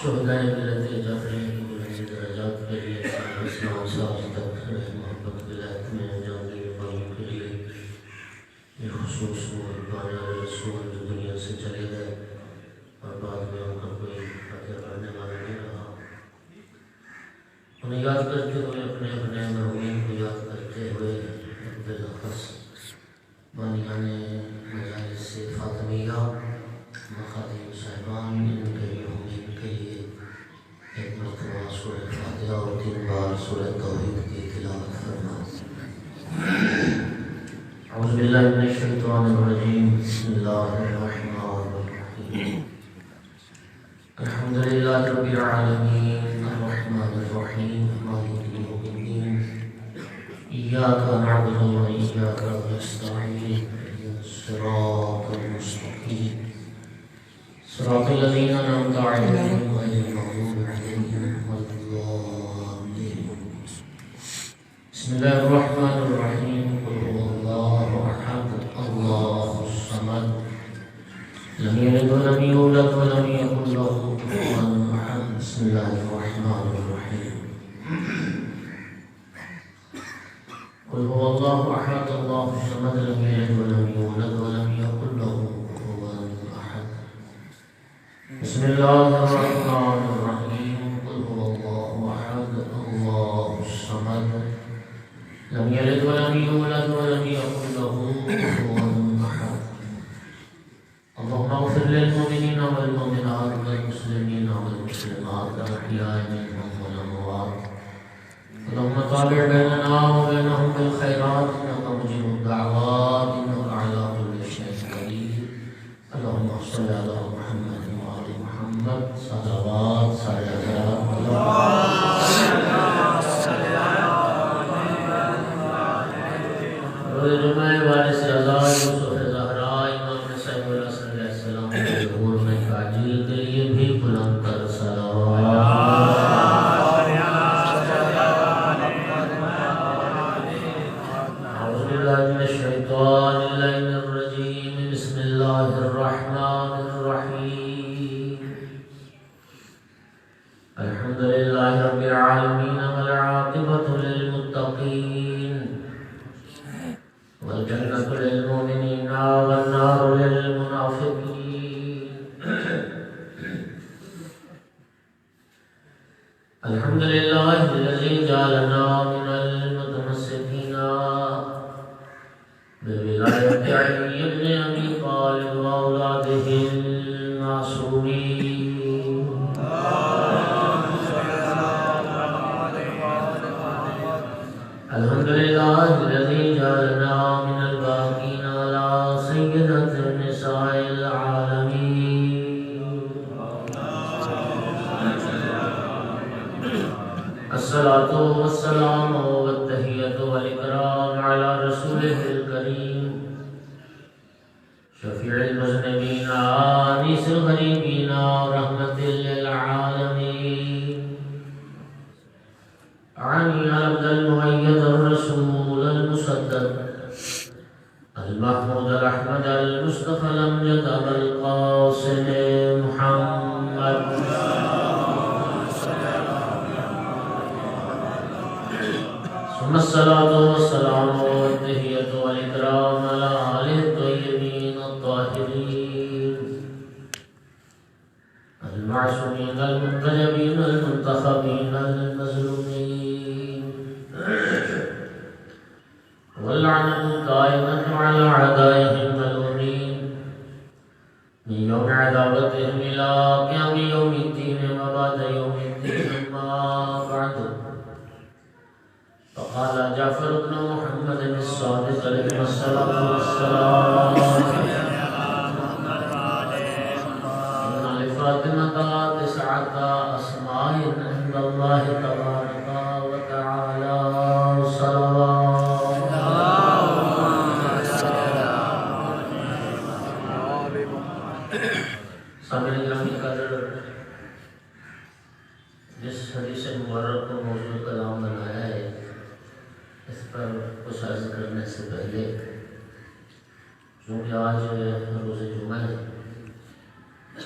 شہدائے ملت جعفری کی بلند درجات کے لیے اسلام سے آج تک محبت ولایت میں جاننے والوں کے لیے یہ خصوص قربان رسول جو دنیا سے چلے گئے اور بعد میں ان کا کوئی فتح کرنے والا نہیں رہا، انہیں یاد کرتے ہوئے اپنے اپنے مرحومین کو یاد کرتے ہوئے بالاخص بانیان مجالس فاطمیہ مخادم صاحبان ان کے مرحومین کے لیے ایک مرتبہ سورہ فاتحہ اور 3 بار سورہ توحید کی تلاوت فرمائیں۔ اعوذ باللہ من الشیطان الرجیم، بسم اللہ الرحمن الرحیم، الحمدللہ رب العالمین الرحمن الرحیم مالک یوم الدین، ایاک نعبد و ایاک نستعین، اهدنا الصراط المستقیم صراط الذین انعمت علیہم غیر المغضوب علیہم ولا الضالین۔ بسم اللہ الرحمن الرحیم، قل هو اللہ احد اللہ الصمد لم یلد ولم یولد ولم یکن له کفوا احد۔ بسم اللہ الرحمن الرحیم، قل هو اللہ احد اللہ الصمد لم یلد ولم یولد ولم یکن له کفوا احد۔ بسم اللہ الرحمن الرحیم، قل هو اللہ احد اللہ الصمد لم یلد ولم یولد ولم یکن له کفوا احد۔ اللهم اغفر للمؤمنین والمؤمنات والمسلمین والمسلمات الاحیاء منهم والاموات، اللهم تابع بيننا وبينهم بالخيرات انك مجيب الدعوات انك على كل شيء قدير۔ اللهم صل على محمد وعلى محمد صلوات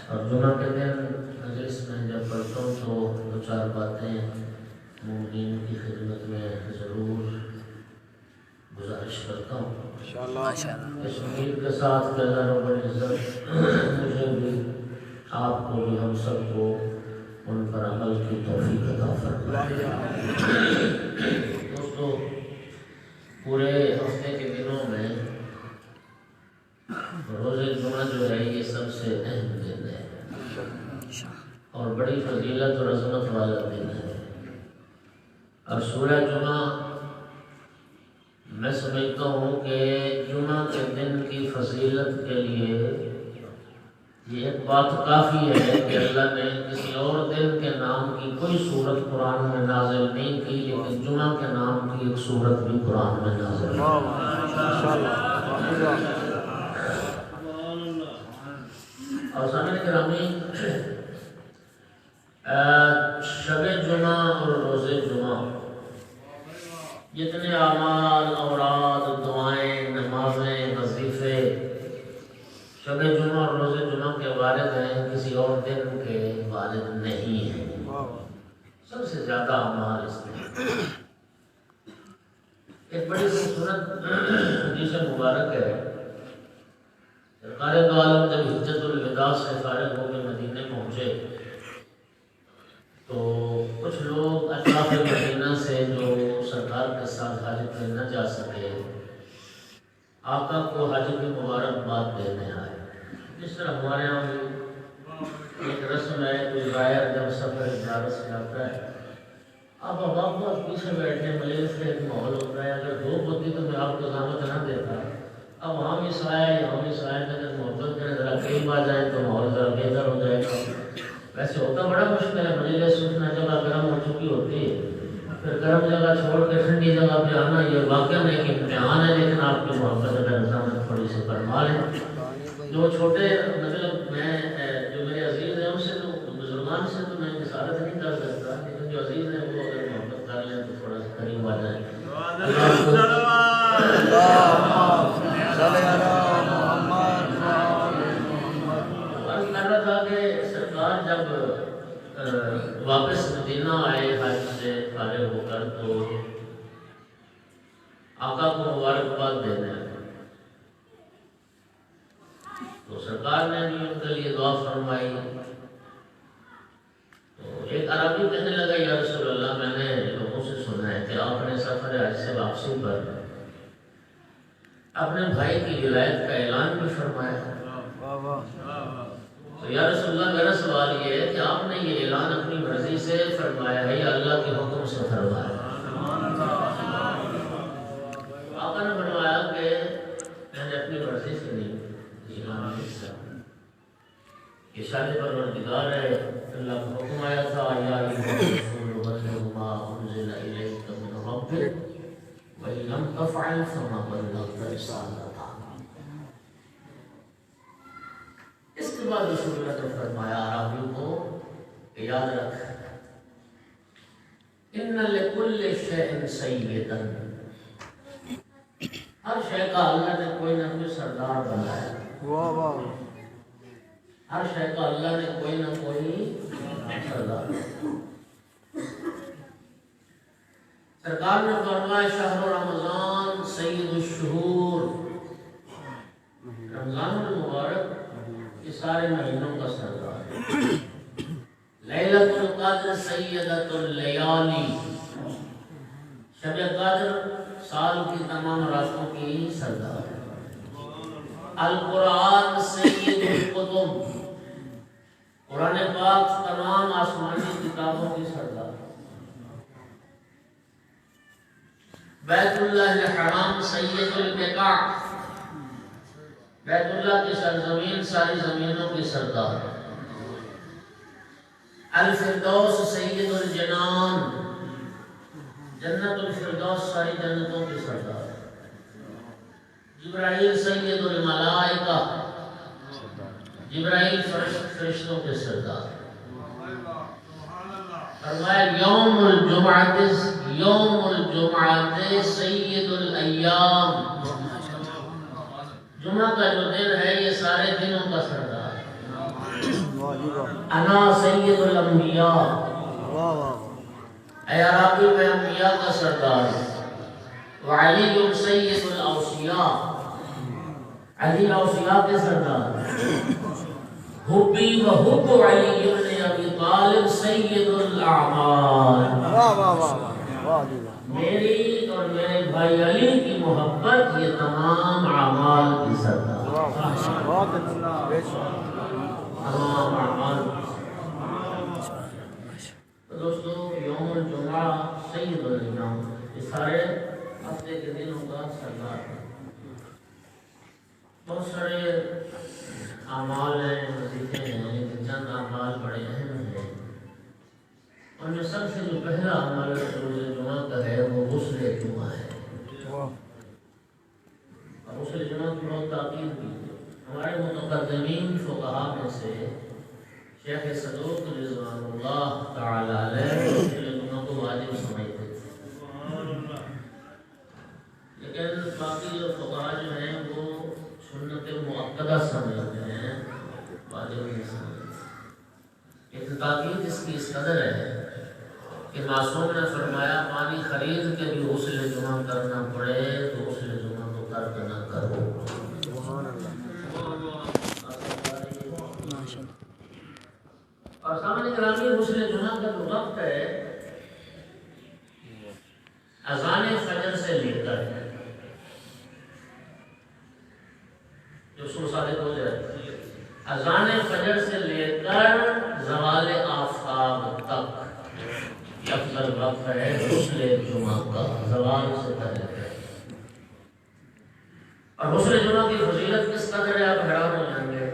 اور جمعہ کے دن مجلس میں جب پڑھتا ہوں تو دو چار باتیں مومنین کی خدمت میں ضرور گزارش کرتا ہوں اس امید کے ساتھ کہ اللہ رب العزت مجھے بھی آپ کو بھی ہم سب کو ان پر عمل کی توفیق عطا فرمائے۔ دوستو، پورے ہفتے کے دنوں میں روز جمعہ جو ہے یہ سب سے اہم دن ہے اور بڑی فضیلت اور عظمت والا دن ہے، اور سورہ جمعہ میں سمجھتا ہوں کہ جمعہ کے دن کی فضیلت کے لیے یہ ایک بات کافی ہے کہ اللہ نے کسی اور دن کے نام کی کوئی صورت قرآن میں نازل نہیں کی، لیکن جمعہ کے نام کی ایک صورت بھی قرآن میں نازل کی۔ اور سامعین گرامی، شب جمعہ اور روز جمعہ جتنے اعمال، اوراد، دعائیں، نمازیں، وظیفے شب جمعہ اور روز جمعہ کے وارد ہیں، کسی اور دن کے وارد نہیں ہیں۔ سب سے زیادہ اعمال اس میں ایک بڑی خوبصورت حدیث مبارک ہے۔ سرکار دو عالم جب حجت الوداع سے فارغ ہو کے مدینے پہنچے تو کچھ لوگ اطراف مدینہ سے جو سرکار کے ساتھ حج پہ نہ جا سکے آقا کو حج کی مبارکباد دینے آئے۔ جس طرح ہمارے یہاں بھی ایک رسم ہے، کوئی غائر جب سفر زیارت سے آتا ہے آپ بہت پیچھے بیٹھے ملے سے ایک ماحول ہوتا ہے، اگر دھوپ ہوتی تو میں آپ کو زحمت نہ دیتا، اب وہاں بھی سایہ یہاں بھی سایہ میں جب محبت کریں ذرا قریب آ جائیں تو ماحول ذرا بہتر ہو جائے گا۔ ویسے ہوتا بڑا مشکل ہے، مجلس سوچنا جگہ گرم ہو چکی ہوتی ہے، پھر گرم جگہ چھوڑ کے ٹھنڈی جگہ پہ آنا یہ واقعہ نہیں کہ امتحان ہے، لیکن آپ کی محبت اگر زحمت تھوڑی سی فرما لیں۔ جو چھوٹے مطلب میں جو میرے عزیز ہیں ان سے تو بزرگان سے تو میں جسارت نہیں کر سکتا، لیکن جو عزیز ہیں وہ اگر محبت کر لیں تو تھوڑا سا قریب آ جائیں۔ عرض کر رہا تھا کہ سرکار جب واپس مدینہ آئے حج سے فارغ ہو کر تو آقا کو مبارکباد دینے آئے تو سرکار نے بھی ان کے لیے دعا فرمائی۔ تو ایک عربی کہنے لگا یا رسول اللہ، میں نے لوگوں سے سنا ہے کہ آپ نے سفر حج سے واپسی پر اپنے بھائی کی ولایت کا اعلان بھی فرمایا۔ تو یا رسول اللہ میرا سوال یہ ہے کہ آپ نے یہ اعلان اپنی مرضی سے فرمایا ہے یا اللہ کے حکم سے فرمایا؟ آقا نے فرمایا کہ میں نے اپنی مرضی سے نہیں اعلان کیا، یہ شان پروردگار ہے، اللہ کا حکم آیا تھا یا ایھا الرسول بلغ ما انزل الیک من ربک وَإِن لَمْ تَفْعَلْ فَمَا بَلَّغْتَ رِسَالَتَهُ۔ اس کے بعد رسول اللہ نے فرمایا عربی کو کہ یاد رکھ ان لِكُلِّ شَيْءٍ سَيِّدًا، ہر شے کا اللہ نے کوئی نہ کوئی سردار بنایا، ہر شے کا اللہ نے کوئی نہ کوئی سردار۔ سرکار نے فرمایا شہر رمضان سید الشہور، رمضان المبارک یہ سارے مہینوں کا سردار ہے۔ لیلۃ القدر سیدۃ اللیالی، شب قدر سال کی تمام راتوں کی سردار ہے۔ القرآن سید الکتب، قرآن پاک تمام آسمانی کتابوں کی سردار ہے۔ بیت اللہ الحرام سید البقاع، بیت اللہ کی سرزمین ساری زمینوں کی سردار ہے۔ الفردوس سید الجنان، جنت الفردوس ساری جنتوں کی سردار ہے۔ جبرائیل سید الملائکہ، جبرائیل فرشتوں کے سردار ہے۔ فرمایا یوم الجمعہ سید الایام، جمعہ کا جو دن ہے یہ سارے دنوں کا سردار ہے۔ انا سید الانبیاء، اے عربی میں انبیاء کا سردار، وعلی سید الاوصیاء، علی اوصیاء کے سردار، حبی و حب علی ابن ابی طالب سید الاعمال، میری اور میرے بھائی علی کی محبت یہ تمام اعمال کی سردار، تمام اعمال۔ تو دوستو یوم الجمعہ سید الایام، یہ سارے ہفتے کے دنوں کا سردار ہے۔ بہت سارے اعمال ہیں، وظیفے ہیں، لیکن چند اعمال بڑے اہم ہیں۔ ان میں سب سے جو پہلا عمل روز جمعہ کا ہے وہ غسل جمعہ ہے، اور غسل جمعہ کی بہت تاکید کی ہے۔ ہمارے متقدمین فقہاء میں سے شیخ صدوق رضوان اللہ تعالی علیہ غسل جمعہ کو واجب سمجھتے تھے، لیکن باقی جو فقہاء جو ہیں وہ سنت مؤکدہ سمجھتے ہیں، واجب نہیں سمجھتے۔ لیکن تاکید اس کی اس قدر ہے کہ معصوم نے فرمایا پانی خرید کے بھی غسل جمعہ کرنا پڑے تو غسل جمعہ کو ترک نہ کرو۔ اور سامنے گرامی غسل جمعہ کا جو وقت ہے اذان فجر سے لے کر جو صبح صادق ہو جائے، اذان فجر سے لے کر زوال آفتاب تک یہ افضل وقت ہے غسل جمعہ کا، زوال سے پہلے۔ اور غسل جمعہ کی فضیلت کس قدر ہے آپ حیران ہو جائیں گے۔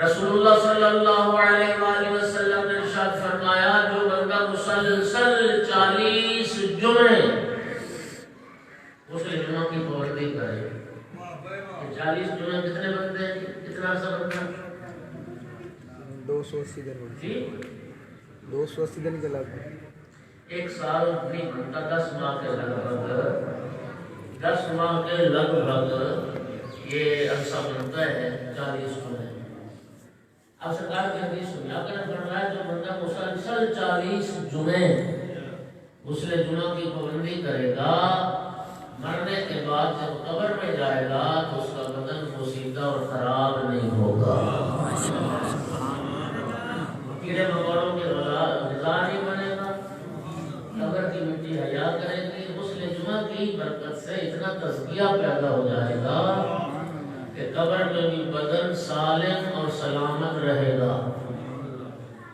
رسول اللہ صلی اللہ علیہ وآلہ وسلم نے ارشاد فرمایا جو بندہ مسلسل 40 جمعے غسل جمعہ کی پابندی کرے، 40 جمعے کتنے بنتے ہیں؟ کتنا عرصہ بنتا ہے؟ 280 دن، جی 280 دن کے لگ بھگ۔ ایک سال نہیں بنتا، 10 ماہ کے لگ بھگ، 10 ماہ کے لگ بھگ یہ عرصہ بنتا ہے 40 جمعے۔ اب سرکار کی حدیث سنی، آپ نے فرمایا جو بندہ مسلسل 40 جمعے غسل جمعہ کی پابندی کرے گا، مرنے کے بعد جب قبر میں جائے گا تو اس کا بدن پوسیدہ اور خراب نہیں ہوگا، کیڑے مکوڑوں کے غذا نہیں بنے گا، قبر کی مٹی حیا کرے گی۔ غسل جمعہ کی برکت سے اتنا تزکیہ پیدا ہو جائے گا کہ قبر میں بھی بدن سالم اور سلامت رہے گا۔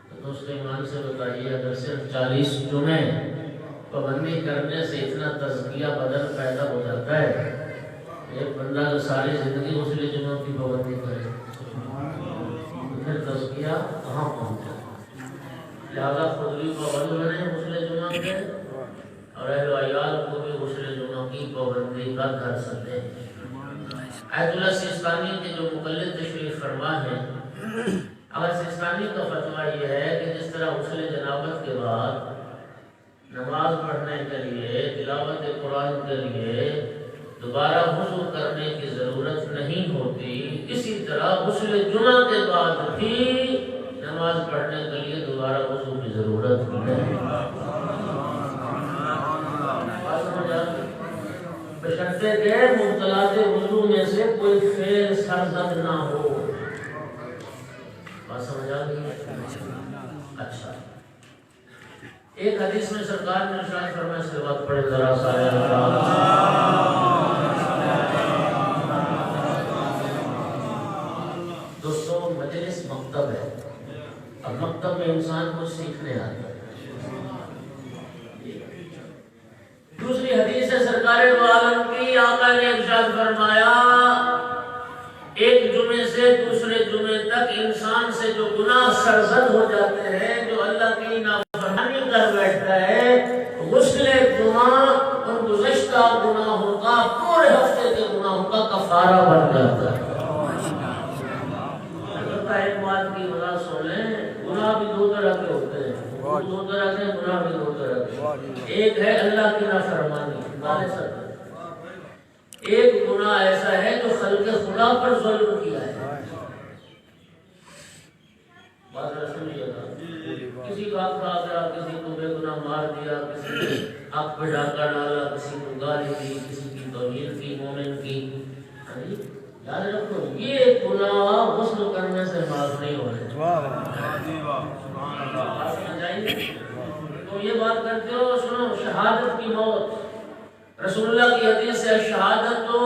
تو دوست ایمان سے بتائیے اگر صرف 40 جمعے پابندی کرنے سے اتنا تزکیہ بدن پیدا ہو جاتا ہے، ایک بندہ جو ساری زندگی غسل جمعہ کی پابندی کرے پھر تزکیہ کہاں پہنچا؟ لہذا خود بھی پابند بنے غسل جمعہ کے، اور اہل و عیال کو بھی غسل جمعہ کی پابندی کا درس دیں۔ آیت اللہ سیستانی کے جو مقلد تشریف فرما ہیں، اگر سیستانی کا فتویٰ یہ ہے کہ جس طرح غسل جنابت کے بعد نماز پڑھنے کے لیے، تلاوت قرآن کے لیے دوبارہ وضو کرنے کی ضرورت نہیں ہوتی، اسی طرح غسل جمعہ کے بعد بھی نماز پڑھنے کے لیے دوبارہ وضو کی ضرورت نہیں، بشرطے کہ مبطلات وضو میں سے کوئی فعل سرزد نہ ہو۔ بات سمجھ آ گئی؟ اچھا، ایک حدیث میں سرکار نے ارشاد فرمایا، سے بات پڑھے ذرا سارے دوستوں، مجلس مکتب ہے، اور مکتب میں انسان کو سیکھنے آتا ہے۔ دوسری حدیث ہے سرکار دو عالم کی، آقا نے ارشاد فرمایا ایک جمعے سے دوسرے جمعے تک انسان سے جو گناہ سرزد ہو جاتے ہیں، جو اللہ کی نافرمانی کر بیٹھتا ہے، غسل جمعہ ان گزشتہ گناہوں کا، پورے ہفتے کے گناہوں کا کفارہ بن جاتا ہے۔ البتہ ایک بات کی وضاحت سن لیں، گناہ بھی دو طرح کے ہوتے ہیں، دو طرح کے گناہ بھی دو طرح کے۔ ایک ہے اللہ کی نافرمانی، ایک گناہ ایسا ہے جو خلق خدا پر ظلم کیا ہے۔ بات سنیے گا، کسی کا کھا گیا، کسی کو بے گناہ مار دیا، کسی نے آنکھ پہ ڈاکہ ڈالا، کسی کو گالی دی، کسی کی توہین کی مومن کی، یاد رکھو یہ گناہ غسل کرنے سے معاف نہیں ہو رہے۔ تو یہ بات کرتے ہو، سنو شہادت کی موت، رسول اللہ کی حدیث ہے شہادت تو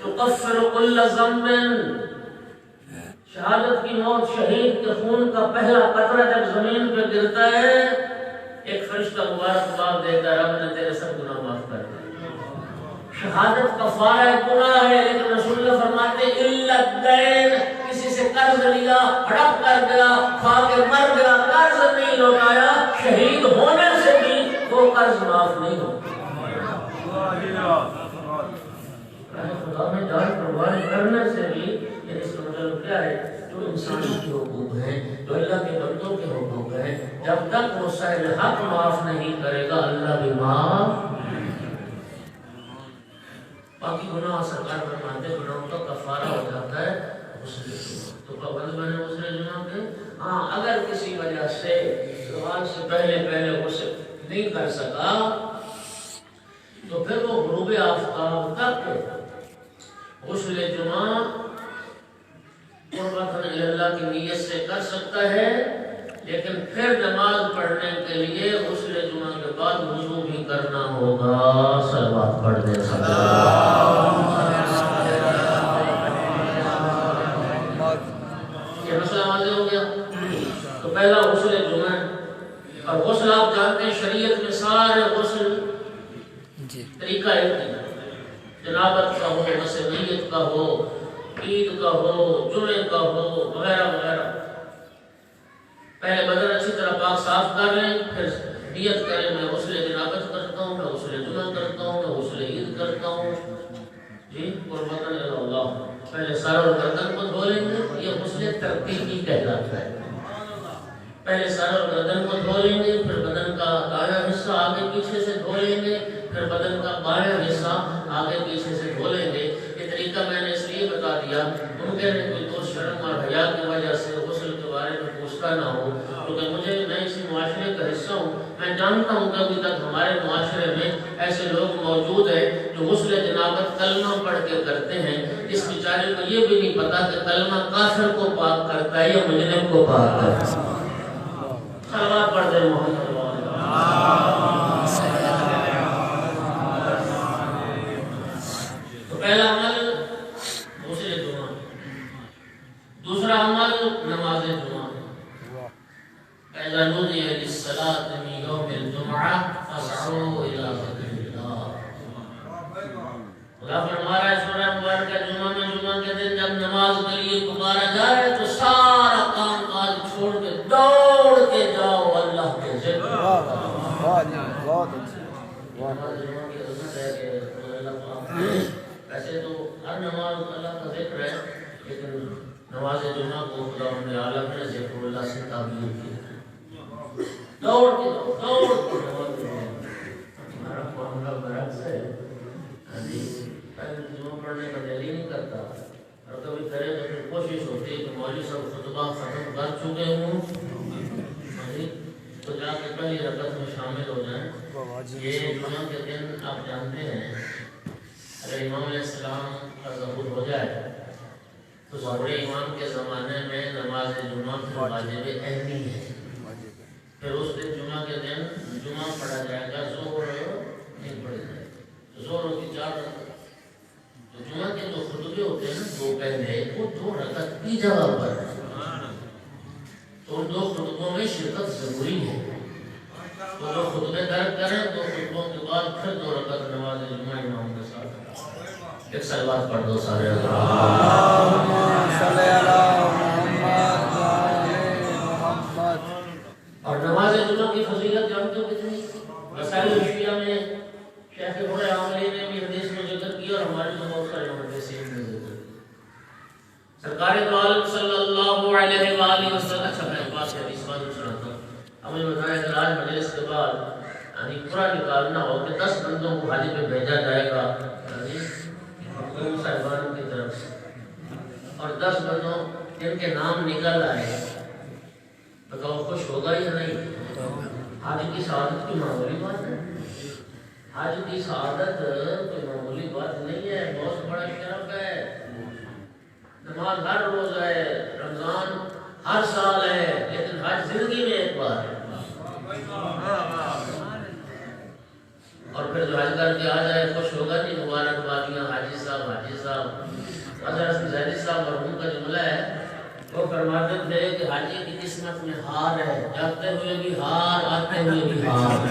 تکفر کل ذنب، شہادت کی موت، شہید کے خون کا پہلا قطرہ جب زمین پہ گرتا ہے ایک فرشتہ مبارکباد دیتا ہے، رب نے تیرے سب گناہ معاف کر دیا۔ شہادت کفارہ گناہ ہے، لیکن رسول اللہ فرماتے ہیں الا الدین، کسی سے قرض لیا، ہڑپ کر گیا، کھا کے مر گیا، قرض نہیں لوٹایا، شہید ہونے سے بھی وہ قرض معاف نہیں ہوتا۔ خدا میں جان قربان کرنے سے بھی یہ اس کا مطلب کیا ہے؟ جو انسانوں کے حقوق ہیں، جو اللہ کے بندوں کے حقوق ہیں، جب تک وہ صاحب حق معاف نہیں کرے گا اللہ بھی معاف۔ باقی گناہ سرکار فرماتے ہیں گناہوں کا کفارہ ہو جاتا ہے غسل جمعہ۔ تو پابند بنے غسل جمعہ کے، ہاں اگر کسی وجہ سے زوال سے پہلے غسل نہیں کر سکا تو پھر وہ غروب آفتاب تک غسل جمعہ قربۃ اللہ کی نیت سے کر سکتا ہے، لیکن پھر نماز پڑھنے کے لیے غسل جمعہ کے بعد وضو بھی کرنا ہوگا۔ صلوات پڑھ دیں یہ مسئلہ واضح ہو گیا۔ تو پہلا غسل جمعہ، اور غسل آپ جانتے ہیں شریعت میں سارے غسل طریقہ ایک ہے، جنابت کا ہو، مسیحیت کا ہو، عید کا ہو، جمعے کا ہو، وغیرہ وغیرہ۔ پہلے بدن اچھی طرح پاک صاف کر لیں، پھر نیت کریں میں غسل جنابت کرتا ہوں، میں غسل جمعہ کرتا ہوں، میں غسل عید کرتا ہوں، جی قربۃ اللہ۔ پہلے سر اور گردن کو دھو لیں گے، یہ غسل ترتیبی کہلاتا ہے۔ پہلے سر اور گردن کو دھو لیں گے، پھر بدن کا دایاں حصہ آگے پیچھے سے دھو لیں گے، پھر بدن کا بایاں حصہ آگے پیچھے سے دھو لیں گے۔ یہ طریقہ میں نے اس لیے بتا دیا، ممکن ہے کوئی دوست شرم اور حیا کی وجہ سے غسل کے بارے میں پوچھتا نہ ہو، کیونکہ میں اسی معاشرے کا حصہ ہوں، میں جانتا ہوں کہ ابھی تک ہمارے معاشرے میں ایسے لوگ موجود ہیں جو غسل جنابت کلمہ پڑھ کے کرتے ہیں، اس بیچارے کو یہ بھی نہیں پتا کہ کلمہ کافر کو پاک کرتا ہے یا مجرم کو پاک کرتا ہے۔ صلوات پڑھ دیں محمد صلی اللہ علیہ وسلم۔ تو پہلا عمل غسل جمعہ، دوسرا عمل نماز جمعہ۔ اذا نودي للصلاة من يوم الجمعة فاسعوا إلى ذكر الله۔ خدا فرما رہا ہے سورہ مبارکہ جمعہ میں، جمعہ کے دن جب نماز کے لیے پکارا جائے تو سارا کام کاج چھوڑ کے دوڑ کے جاؤ اللہ کے ذکر۔ ویسے تو ہر نماز اللہ کا ذکر ہے، لیکن نماز جمعہ کو خدا عالم نے ذکر اللہ سے تعبیر کی۔ دوڑ کے نماز ہمارا معاملہ برعکس ہے، جمعہ پڑھنے کا دل ہی نہیں کرتا، اور کبھی کرے تو پھر کوشش ہوتی ہے کہ مولوی صاحب خطبہ ختم کر چکے ہوں تو جا کے پہلی رکعت میں شامل ہو جائیں۔ یہ جمعہ کے دن آپ جانتے ہیں اگر امام علیہ السلام کا ظہور ہو جائے تو ظہور امام کے زمانے میں نماز جمعہ پھر واجب عینی ہے، پھر اس دن جمعہ کے دن جمعہ پڑھا جائے گا، ظہر نہیں پڑھے جائے گا، ظہر کی 4 رکعت۔ تو جمعہ کے جو خطبے ہوتے ہیں نا دو پہلے، وہ 2 رکعت کی جگہ پر ہے، تو ان 2 خطبوں میں شرکت ضروری ہے۔ تو جو خطبے درد کریں 2 خطبوں کے بعد پھر 2 رکعت نماز جمعہ امام کے ساتھ۔ ایک صلوات پڑھ دو سارے اور نماز جمعہ کی فضیلت جانتے ہو کتنی؟ مسائل الشیعہ میں شیخ بڑے عاملی نے بھی حدیث میں ذکر کیا، اور ہمارے تو بہت سارے محدثین نے ذکر کیا۔ سرکار دو عالم صلی اللہ علیہ وآلہ وسلم، اچھا میں پاس حدیث بات سناتا ہوں۔ اب مجھے بتایا کہ آج مجلس کے بعد پورا نکالنا ہو کہ 10 بندوں کو حاجی پہ بھیجا جائے گا صاحبان کی طرف سے، اور 10 بندوں جن کے نام نکل آئے بتاؤ خوش ہوگا یا نہیں؟ حج کی سعادت کی معمولی بات ہے، حج کی سعادت کوئی معمولی بات نہیں ہے، بہت بڑا شرف ہے۔ نماز ہر روز ہے، رمضان ہر سال ہے، لیکن حج زندگی میں ایک بار ہے۔ اور پھر جو حج کر کے آ جائے خوش ہوگا جی، مبارکبادیاں حاجی صاحب حاجی صاحب۔ حضرت زیدی صاحب مرحوم کا جملہ ہے، وہ فرماتے تھے کہ حاجی کی قسمت میں ہار ہے، جاتے ہوئے بھی ہار، آتے ہوئے بھی ہار۔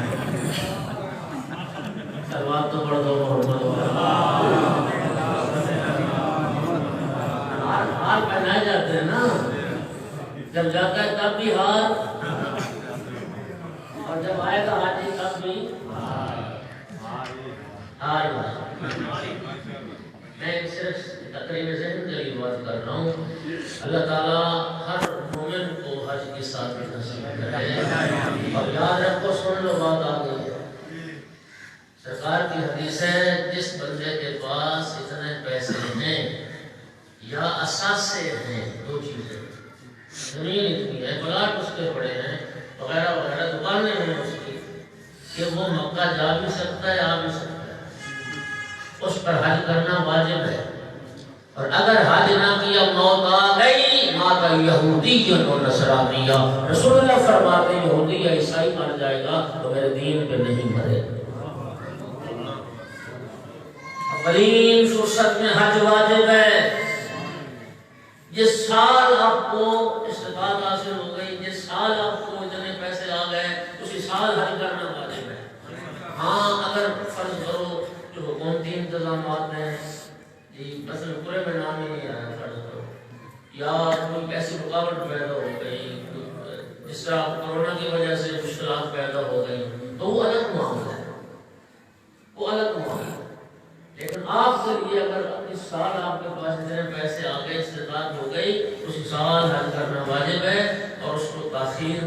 سلوات تو پڑھ دو محمد، ہار پہنائے جاتے ہیں نا، جب جاتا ہے تب بھی ہار، اور جب آئے گا حاجی تب بھی ہار۔ میں صرف تقریب ذہن کے لیے بات کر رہا ہوں۔ اللہ تعالیٰ ہر مومن کو حج کی سعادت نصیب کرے، اور یاد رکھو، سن لو بات آ گئی ہے، سرکار کی حدیث ہے، جس بندے کے پاس اتنے پیسے ہیں یا اثاثے ہیں، دو چیزیں، زمین اتنی ہے، پلاٹ اس کے پڑے ہیں وغیرہ وغیرہ، دکانیں ہیں اس کی، کہ وہ مکہ جا بھی سکتا ہے آ بھی سکتا ہے، اس پر حج کرنا واجب ہے۔ اور اگر حج نہ کیا، موت آ گئی، مات یہودی و نصرانیہ، رسول اللہ فرماتے ہیں یہودی یا عیسائی مر جائے گا تو میرے دین پہ نہیں مرے گا۔ اولین فرصت میں حج واجب ہے۔ جس سال آپ کو استطاعت حاصل ہو گئی، جس سال آپ کو اتنے پیسے آ گئے، اسی سال حج کرنا واجب ہے۔ ہاں اگر فرض کرو جو حکومتی انتظامات ہیں، جی مثلا پورے میں نام ہی نہیں آیا، فرض کرو، یا کوئی ایسی رکاوٹ پیدا ہو گئی، جس طرح کورونا کی وجہ سے مشکلات پیدا ہو گئی، تو وہ الگ معاملہ ہے، وہ الگ معاملہ ہے۔ لیکن آپ کے لیے اگر اس سال آپ کے پاس اتنے پیسے آ گئے، استطاعت ہو گئی، اسی سال حج کرنا واجب ہے، اور اس کو تاخیر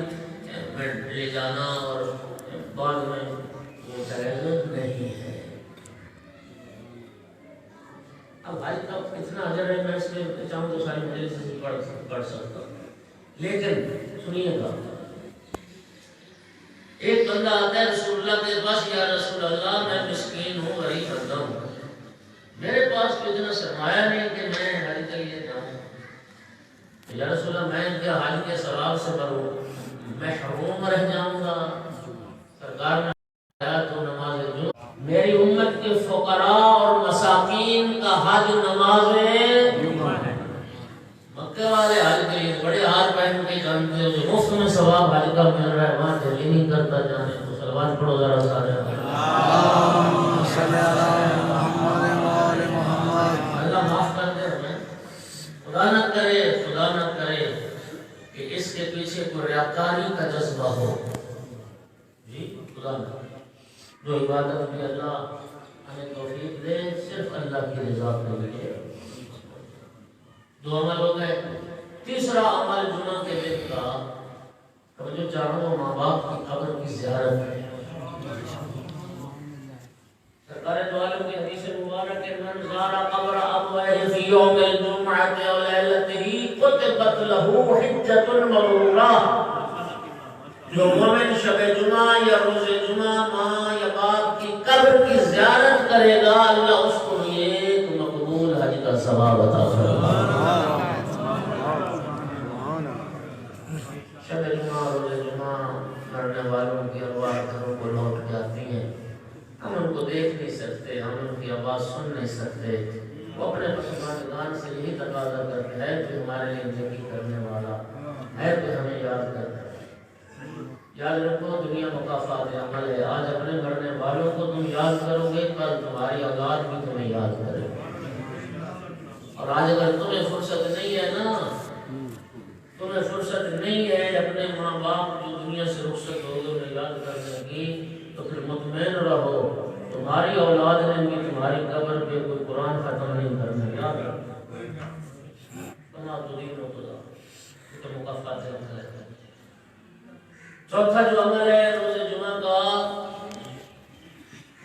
میں لے جانا اور بعد میں وہ جائز نہیں ہے۔ اب حج کا اتنا اجر ہے، میں اس میں چاہوں تو ساری مجلس سے پڑھ سکتا ہوں، لیکن سنیے گا۔ ایک بندہ آتا ہے رسول اللہ کے پاس، یا رسول اللہ میں مسکین ہوں، غریب بندہ ہوں، میرے پاس تو اتنا سرمایہ نہیں کہ میں حج کے لیے جاؤں، یا رسول اللہ میں ان کے حج کے ثواب سے محروم رہ جاؤں گا۔ سرکار نے تو نماز جمعہ، میری امت کے فقراء اور مساکین کا حج نماز جمعہ ہے۔ مکے والے حج کے لیے بڑے ہار پہن کے جانتے ہو، مفت میں ثواب حج کا مل رہا ہے، وہاں دل ہی نہیں کرتا جانے کو۔ صلوات پڑھو ذرا سارے، اللہ معاف کر دے ہمیں، خدا نہ کرے کہ اس کے پیچھے کوئی ریاکاری کا جذبہ ہو، جی خدا نہ کرے۔ جو عبادت بھی اللہ ہمیں توفیق دے، صرف اللہ کی رضا کے لیے۔ دو عمل ہو گئے۔ تیسرا عمل جمعہ کے دن کا، توجہ چاہوں، ماں باپ کی قبر کی زیارت ہے۔ سرکار دو عالم کی حدیث مبارک ہے، من زار قبر ابویہ فی یوم الجمعۃ و لیلتہ کتبت لہ حجۃ مبرورہ۔ جو مومن شب جمعہ یا روز جمعہ ماں یا باپ کی قبر کی زیارت کرے گا، اللہ اس کو ایک مقبول حج کا ثواب عطا فرمائے گا۔ شب جمعہ روز جمعہ مرنے والوں کی ارواح گھروں کو لوٹ جاتی ہیں، ہم ان کو دیکھ نہیں سکتے، ہم ان کی آواز سن نہیں سکتے، وہ اپنے پسماندگان سے یہی تقاضا کرتے ہیں کہ ہمارے لیے نیکی کرنے والا ہے تو ہمیں یاد کرنا ہے۔ یاد رکھو، دنیا مکافات عمل ہے۔ آج اپنے مرنے والوں کو تم یاد کرو گے، کل تمہاری اولاد بھی تمہیں یاد کرے گی۔ اور آج اگر تمہیں فرصت نہیں ہے نا، تمہیں فرصت نہیں ہے اپنے ماں باپ جو دنیا سے رخصت ہو گئے انہیں یاد کرنے کی، تو پھر مطمئن رہو، تمہاری اولاد نے بھی تمہاری قبر پہ کوئی قرآن ختم نہیں کرنا، یاد رکھو۔ تمہارا تو دین و خدا، یہ تو مکافات عمل ہے۔ چوتھا جو عمل ہے روز جمعہ کا،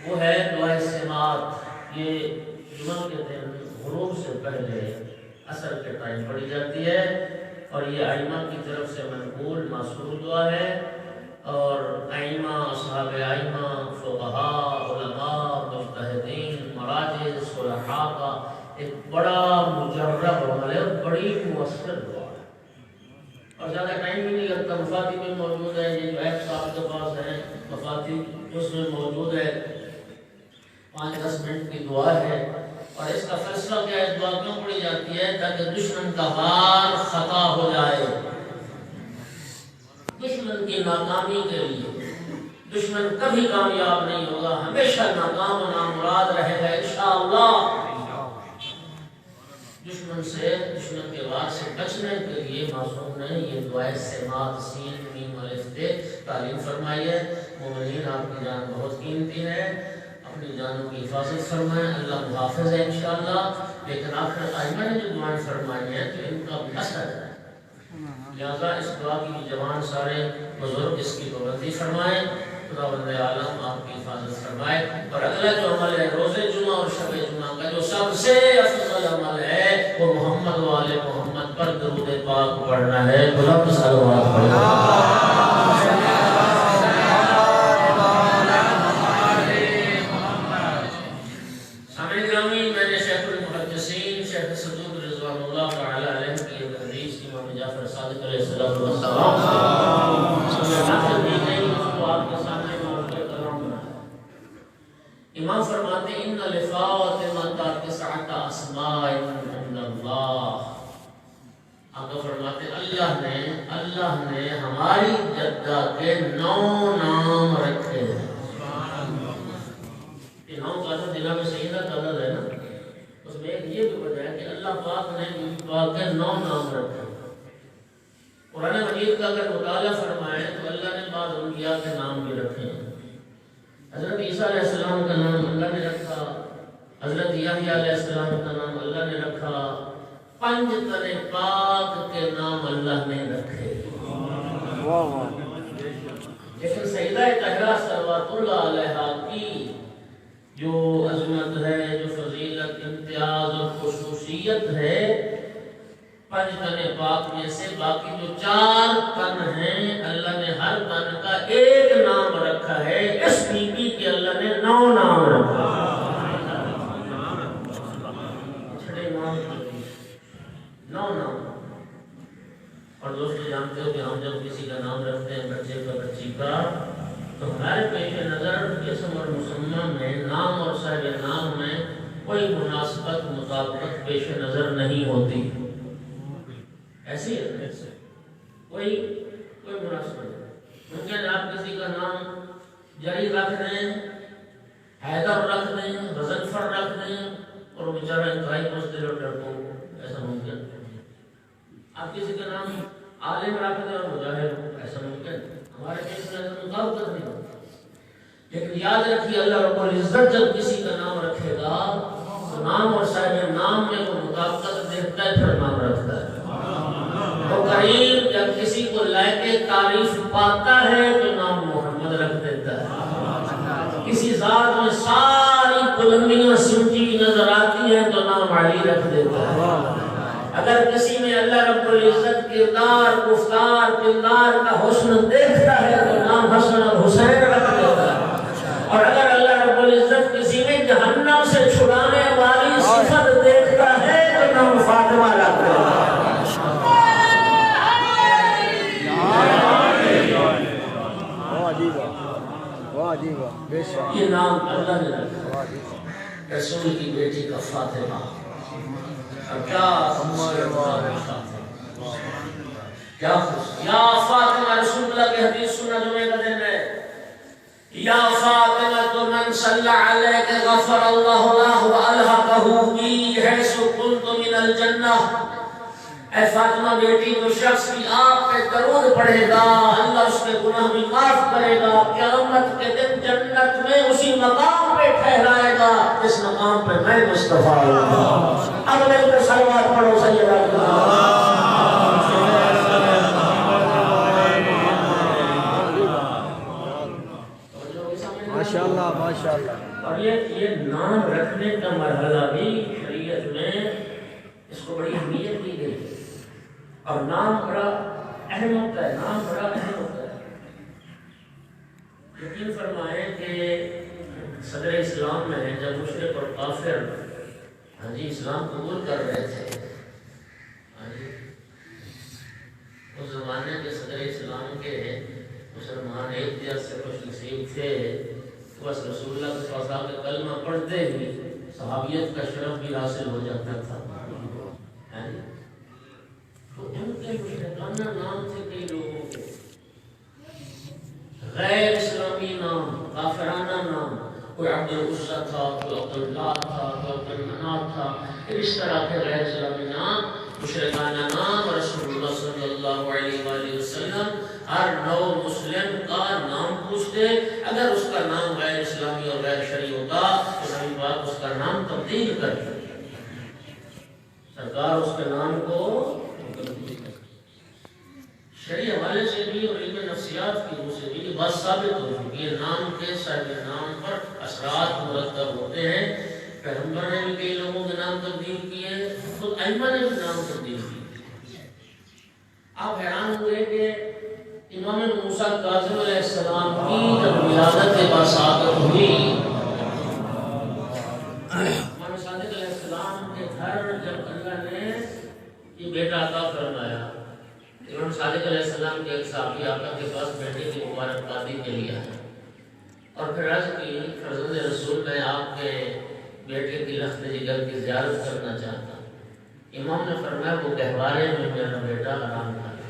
وہ ہے دعائے سماعت۔ یہ جمعہ کے دن غروب سے پہلے عصر کے ٹائم پڑھی جاتی ہے، اور یہ ائمہ کی طرف سے منقول معصور دعا ہے، اور ائمہ، اصحاب ائمہ، فقہاء، علماء، مجتہدین، مراجع، صلحاء کا ایک بڑا مجرب عمل ہے اور بڑی مؤثر دعا ہے، اور زیادہ ٹائم بھی نہیں لگتا۔ مفاتی میں موجود ہے، یہ جو ایپ صاحب کے پاس ہے مفاتی، اس میں موجود ہے، 5-10 منٹ کی دعا ہے، اور اس کا فیصلہ کیا ہے، دعا کیوں پڑھی جاتی ہے؟ تاکہ دشمن کا وار خطا ہو جائے، دشمن کی ناکامی کے لیے۔ دشمن کبھی کامیاب نہیں ہوگا، ہمیشہ ناکام و نامراد رہے گا انشاءاللہ۔ دشمن کے وار سے بچنے کے لیے معصوم نے یہ دعائے سماعت سین میم الف تے تعلیم فرمائی ہے۔ مومنین، آپ کی جان بہت قیمتی ہے، اپنی جانوں کی حفاظت فرمائیں، اللہ محافظ ہے انشاءاللہ۔ لیکن آخر ائمہ نے جو دعائیں فرمائی ہیں تو ان کا بھی اثر ہے، لہذا اس دعا کی جوان سارے بزرگ اس کی پابندی فرمائیں۔ خداوند عالم آپ کی حفاظت فرمائے۔ اور اگلا جو عمل ہے روز جمعہ اور شب جمعہ کا، جو سب سے افضل عمل ہے، وہ محمد و آل محمد پر درود پاک پڑھنا ہے۔ بلند صلوات پڑھنا۔ امام فرماتے ہیں ان لفاطمہ تسعۃ اسماء عند اللہ، آقا فرماتے ہیں اللہ نے ہماری جدہ کے 9 نام رکھے ہیں۔ یہ 9 کا تو دلہ میں سیدہ تعداد ہے نا، اس میں ایک یہ بھی وجہ ہے کہ اللہ پاک نے بی بی پاک کے 9 نام رکھے۔ قرآن مجید کا اگر مطالعہ فرمائیں تو اللہ نے بعض انبیاء کے نام بھی رکھے ہیں۔ حضرت عیسیٰ علیہ السلام کا نام اللہ نے رکھا، حضرت یحییٰ علیہ السلام کا نام اللہ نے رکھا، 5 تن پاک کے نام اللہ نے رکھے۔ لیکن سیدہ طاہرہ صلوات اللہ علیہا کی جو عظمت ہے، جو فضیلت، امتیاز اور خصوصیت ہے، 5 تن پاک میں سے باقی جو 4 تن ہیں، اللہ نے ہر تن کا ایک نام رکھا ہے۔ اس بی بی کے اللہ نے 9 نام رکھا۔ چھڑے نام 9 نام۔ اور دوستو جانتے ہو کہ ہم جب کسی کا نام رکھتے ہیں، بچے کا، بچی کا، تو ہمارے پیش نظر اسم اور مسمى میں، نام اور صاحب نام میں کوئی مناسبت، مطابقت پیش نظر نہیں ہوتی۔ ایسی ہے کوئی مناسبت نہیں۔ ممکن آپ کسی کا نام جری رکھ دیں، حیدر رکھ دیں، غضنفر رکھ دیں، اور وہ بیچارہ انتہائی بزدل اور ڈرپوک، ایسا ممکن ہے۔ آپ کسی کا نام عالم رکھ دیں اور مجاہد ہو، ایسا ممکن ہے۔ ہمارے پیش نظر مطابقت نہیں ہوتی۔ لیکن یاد رکھیے اللہ رب العزت جب کسی کا نام رکھے گا تو نام اور صاحب نام میں وہ مطابقت دیکھتا ہے، پھر نام رکھتا ہے۔ وہ کریم جب کسی کو لائق تعریف پاتا ہے تو نام محمد رکھ دیتا ہے۔ کسی ذات میں ساری بلندیاں سمٹی نظر آتی ہیں تو نام علی رکھ دیتا ہے۔ اگر کسی میں اللہ رب العزت کردار، گفتار، کردار کا حسن دیکھتا ہے تو نام حسن اور حسین رکھ دیتا ہے۔ اور اگر اللہ رب العزت کسی میں جہنم سے چھڑانے والی صفت دیکھتا ہے تو نام فاطمہ رکھ دیتا ہے۔ یہ نام اللہ نے رکھا، رسول کی بیٹی کا فاطمہ۔ کیا یا فاطمہ، رسول اللہ کی حدیث سننا جمعے کا دن ہے، یا فاطمہ من صلی علیک غفر اللہ له والحقہ بی حیث کنت من الجنہ۔ اے فاطمہ بیٹی، جو شخص بھی آپ پہ درود پڑھے گا اللہ اس کے گناہ بھی معاف کرے گا، قیامت کے دن جنت میں اسی مقام پہ ٹھہرائے گا جس مقام پہ میں مصطفیٰ ہوں۔ اب میرے پہ صلوات پڑھو سیدہ۔ ماشاءاللہ ماشاءاللہ۔ اور یہ نام رکھنے کا مرحلہ بھی شریعت میں اس کو بڑی اہمیت دی گئی، اور نام بڑا اہم ہوتا ہے، نام بڑا اہم ہوتا ہے۔ یقین فرمائیں کہ صدر اسلام میں جب مشرک اور کافر اسلام قبول کر رہے تھے، اس زمانے کے صدر اسلام کے مسلمان ایک دیا سے خوش نصیب تھے، بس رسول اللہ صلی اللہ علیہ وسلم کے کلمہ پڑھتے ہی صحابیت کا شرف بھی حاصل ہو جاتا تھا۔ تو ان کے مشرکانہ نام تھے کئی لوگوں کے، غیر اسلامی نام، کافرانہ نام، کوئی عبد العزیٰ تھا، کوئی عبداللہ تھا، کوئی عبدالمناف تھا، اس طرح کے غیر اسلامی نام، مشرکانہ نام۔ رسول اللہ صلی اللہ علیہ وآلہ وسلم ہر نو مسلم کا نام پوچھتے، اگر اس کا نام غیر اسلامی اور غیر شرعی ہوتا تو نبی پاک اس کا نام تبدیل کر دیتے، سرکار اس کے نام کو شرعی حوالے سے بھی اور علم نفسیات کی روح سے بھی بات ثابت ہو چکی ہے، نام کے صاحب نام پر اثرات مرتب ہوتے ہیں۔ پیغمبر نے بھی کئی لوگوں کے نام تبدیل کیے، خود ائمہ نے بھی نام تبدیل کیے۔ آپ حیران ہوئے کہ امام موسیٰ کاظم علیہ السلام کی جب ولادت باسعادت ہوئی، امام صادق علیہ السلام کے گھر جب اللہ نے یہ بیٹا عطا فرمایا، امام صادق علیہ السلام کے ایک صحابی آقا کے پاس بیٹے کی مبارکبادی کے لیے آئے اور پھر عرض کی، فرزند رسول میں آپ کے بیٹے کی لخت جگر کی زیارت کرنا چاہتا ہوں۔ امام نے فرمایا وہ گہوارے میں میرا بیٹا آرام کر گیا۔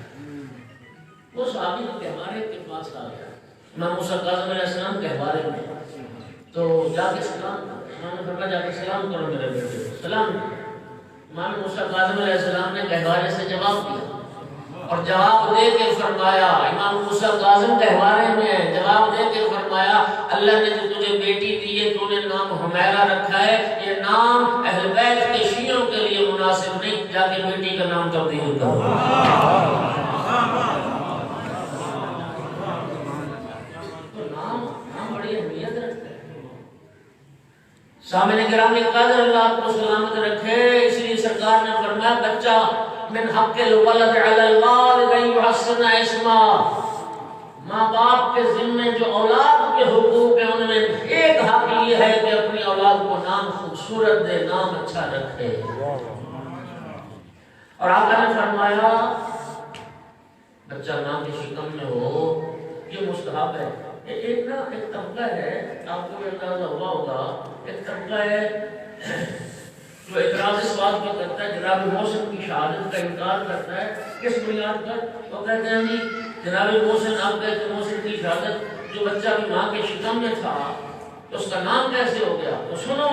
وہ صحابی گہوارے کے پاس آ گیا، امام موسیٰ کاظم علیہ السلام گہوارے میں، تو جا کے سلام، امام نے فرمایا جا کے سلام کرو میرے بیٹے کو، سلام۔ امام موسیٰ کاظم علیہ السلام نے گہوارے سے جواب دیا اور جواب دے کے فرمایا، امام موسیٰ کاظم گہوارے میں جواب دے کے فرمایا، اللہ نے جو تجھے بیٹی دی ہے تو نے نام حمیرہ رکھا ہے، یہ نام اہل بیت کے شیعوں کے لیے مناسب نہیں، جا کے بیٹی کا نام تبدیل کرو۔ تو نام بڑی اہمیت رکھتا ہے۔ سامنے گرامی قادر اللہ آپ کو سلامت رکھے، اس لیے سرکار نے فرمایا بچہ من حق الولد علی الوالد ان یحسن اسما، ماں باپ کے ذمے جو اولاد کے حقوق ہیں ان میں ایک حق یہ ہے کہ اپنی اولاد کو نام خوبصورت دے، نام اچھا رکھے۔ اور آقا نے فرمایا بچہ ماں کے شکم میں ہو یہ مستحب ہے۔ ایک طبقہ ہے، آپ کو اندازہ ہوا ہوگا، ایک طبقہ ہے جو اعتراض اس بات پہ کرتا ہے جناب محسن کی شہادت کا انکار کرتا ہے، کس بنیاد پر؟ وہ کہتے ہیں جی جناب محسن، آپ کہتے ہیں محسن کی شہادت جو بچہ بھی ماں کے شکم میں تھا تو اس کا نام کیسے ہو گیا؟ تو سنو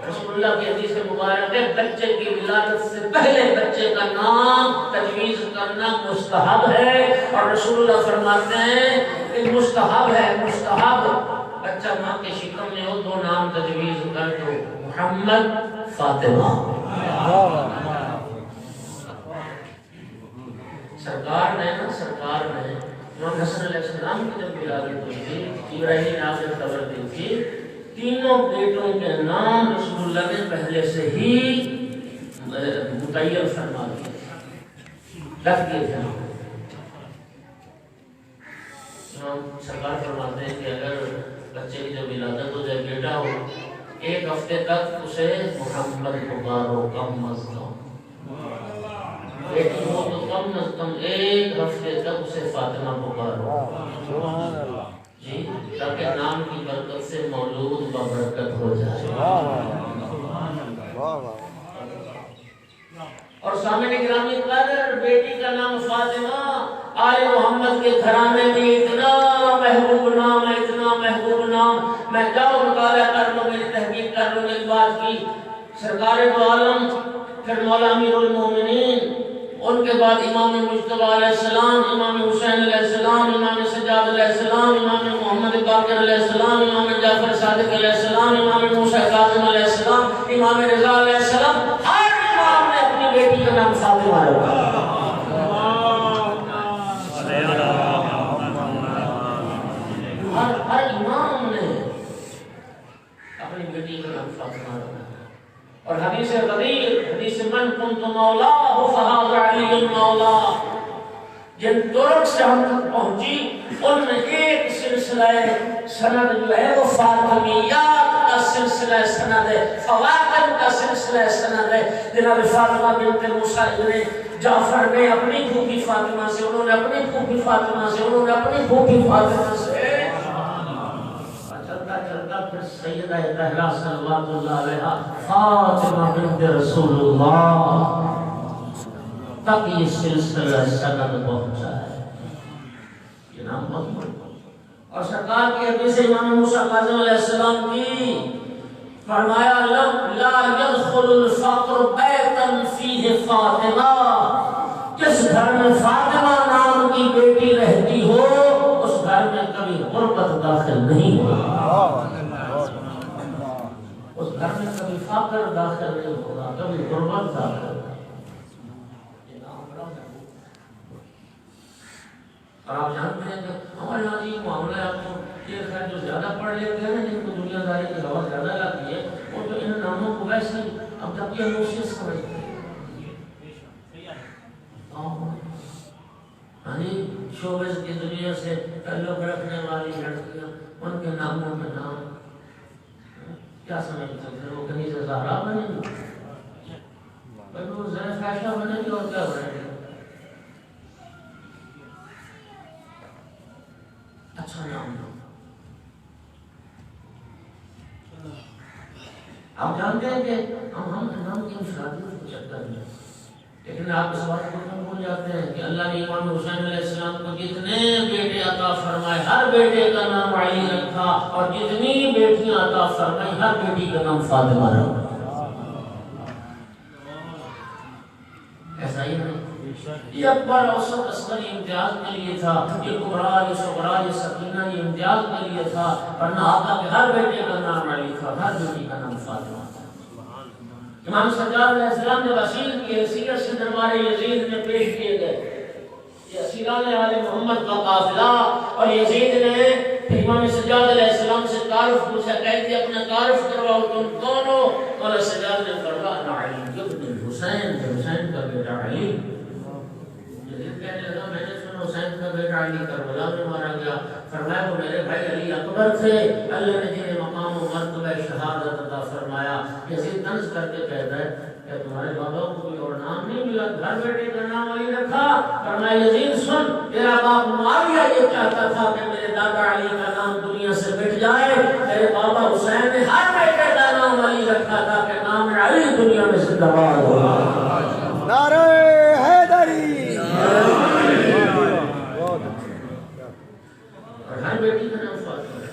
رسول اللہ کی حدیث مبارک ہے بچے کی ولادت سے پہلے بچے کا نام تجویز کرنا مستحب ہے، اور رسول اللہ فرماتے ہیں کہ مستحب ہے، مستحب بچہ ماں کے شکم میں ہو تو نام تجویز کر دو، محمد فاطمہ۔ سرکار نے امام حسن علیہ السلام کی جب ولادت ہوئی تھی، ابراہیم نے آپ نے خبر دی تھی، تینوں بیٹوں کے نام رسول اللہ نے پہلے سے ہی متعین فرما دیے، رکھ دیے تھے۔ سرکار فرماتے ہیں کہ اگر بچے کی جب ولادت ہو جائے، بیٹا ہو، ایک ہفتے تک اسے محمد پکارو کم از کم، بیٹی ہو تو کم از کم ایک ہفتے تک اسے فاطمہ پکارو، جی، تاکہ نام کی برکت سے مولود ببرکت ہو جائے۔ اور سامنے گرامی قدر بیٹی کا نام فاطمہ، آل محمد کے گھرانے میں اتنا محبوب نام ہے، اتنا محبوب نام، میں جاؤ مطالعہ کر لوں، میری تحقیق کر لوں اس بات کی، سرکار دو عالم، پھر مولا امیر المومنین، ان کے بعد امام مجتبی علیہ السلام، امام حسین علیہ السلام، امام سجاد علیہ السلام، امام محمد باقر علیہ السلام، امام جعفر صادق علیہ السلام، امام موسیٰ کاظم علیہ السلام، امام رضا علیہ السلام، ہر امام نے اپنی بیٹی کا نام فاطمہ رکھا۔ ہر امام نے اپنی بیٹی کا نام فاطمہ رکھا۔ اور حدیث غدیر، حدیث من کنت مولا فہذا علی مولا، جن طرق سے ہم تک پہنچی ان میں ایک سلسلہ سند جو ہے وہ فاطمیات کا سلسلہ سند ہے، فواطم کا سلسلہ سند ہے۔ جناب فاطمہ بنت موسیٰ ابن جعفر نے اپنی پھوپھی فاطمہ سے، انہوں نے اپنی پھوپھی فاطمہ سے، انہوں نے اپنی پھوپھی فاطمہ سے، چلتا چلتا پھر سیدہ طاہرہ صلوات اللہ علیہا فاطمہ بنت رسول اللہ تک یہ سلسلہ سند پہنچا ہے۔ یہ نام بہت اور سرکار کی حدیث امام موسیٰ کاظم علیہ السلام کی فرمایا لا يدخل الفقر بیتا فیہ فاطمہ، جس گھر میں فاطمہ نام کی بیٹی رہتی ہو اس گھر میں کبھی غربت داخل نہیں ہوگا، اس گھر میں کبھی فقر داخل نہیں ہوگا، کبھی غربت داخل ہوگا۔ اور آپ جانتے ہیں کہ ہمارے یہاں یہ معاملہ آپ کو یہ خیر جو زیادہ پڑھ لیتے ہیں جن کو دنیا داری کی ہوا زیادہ لگتی ہے وہ تو ان ناموں کو ویسے ہی اب تک یہ نوشیس سمجھتے ہیں۔ ہاں جی، شوبز کی دنیا سے تعلق رکھنے والی لڑکیاں ان کے ناموں میں نام کیا سمجھتے ہیں؟ وہ کہیں سے زہرا بنے گی، وہ زین فیشہ بنے گی اور کیا بنے گی؟ اچھا نام دو۔ آپ جانتے ہیں کہ ہم نام کی شادیوں کو چکر میں، لیکن آپ اس بات کو کم بھول جاتے ہیں کہ اللہ نے امام حسین علیہ السلام کو جتنے بیٹے عطا فرمائے ہر بیٹے کا نام علی رکھا، اور جتنی بیٹیاں عطا فرمائی ہر بیٹی کا نام فاطمہ رکھا۔ ایسا ہی نہیں، یہ اکبر اوسط اصغر امتیاز کے لیے تھا، یہ کبریٰ یہ صغریٰ یہ سکینہ یہ امتیاز کے لیے تھا، ورنہ آقا کے ہر بیٹے کا نام علی تھا، ہر بیٹی کا نام فاطمہ تھا۔ امام سجاد علیہ السلام جب اسیر کی حیثیت سے دربار یزید میں پیش کیے گئے، یہ اسیران آل محمد کا قافلہ، اور یزید نے امام سجاد علیہ السلام سے تعارف پوچھا، کہتے اپنا تعارف کرواؤ تم کون ہو؟ اور سجاد نے فرمایا انا علی ابن الحسین، حسین کا بیٹا علی۔ کہنے لگا میں نے سنا حسین کا بیٹا علی کربلا میں مارا گیا، فرمایا وہ میرے بھائی علی اکبر تھے، اللہ نے جنہیں مقام و مرتبہ شہادت عطا فرمایا۔ یزید طنز کر کے کہتا ہے کہ تمہارے بابا کو کوئی اور نام نہیں ملا، گھر بیٹے کا نام علی رکھا۔ فرمایا یزید سن، تیرا باپ معاویہ یہ چاہتا تھا کہ میرے دادا علی کا نام دنیا سے مٹ جائے، میرے بابا حسین نے ہر بیٹے کا نام علی رکھا تھا کہ نام علی دنیا میں زندہ باد ہو۔ نعرہ حیدری، اور ہر بیٹی کا نام فاطمہ ہے۔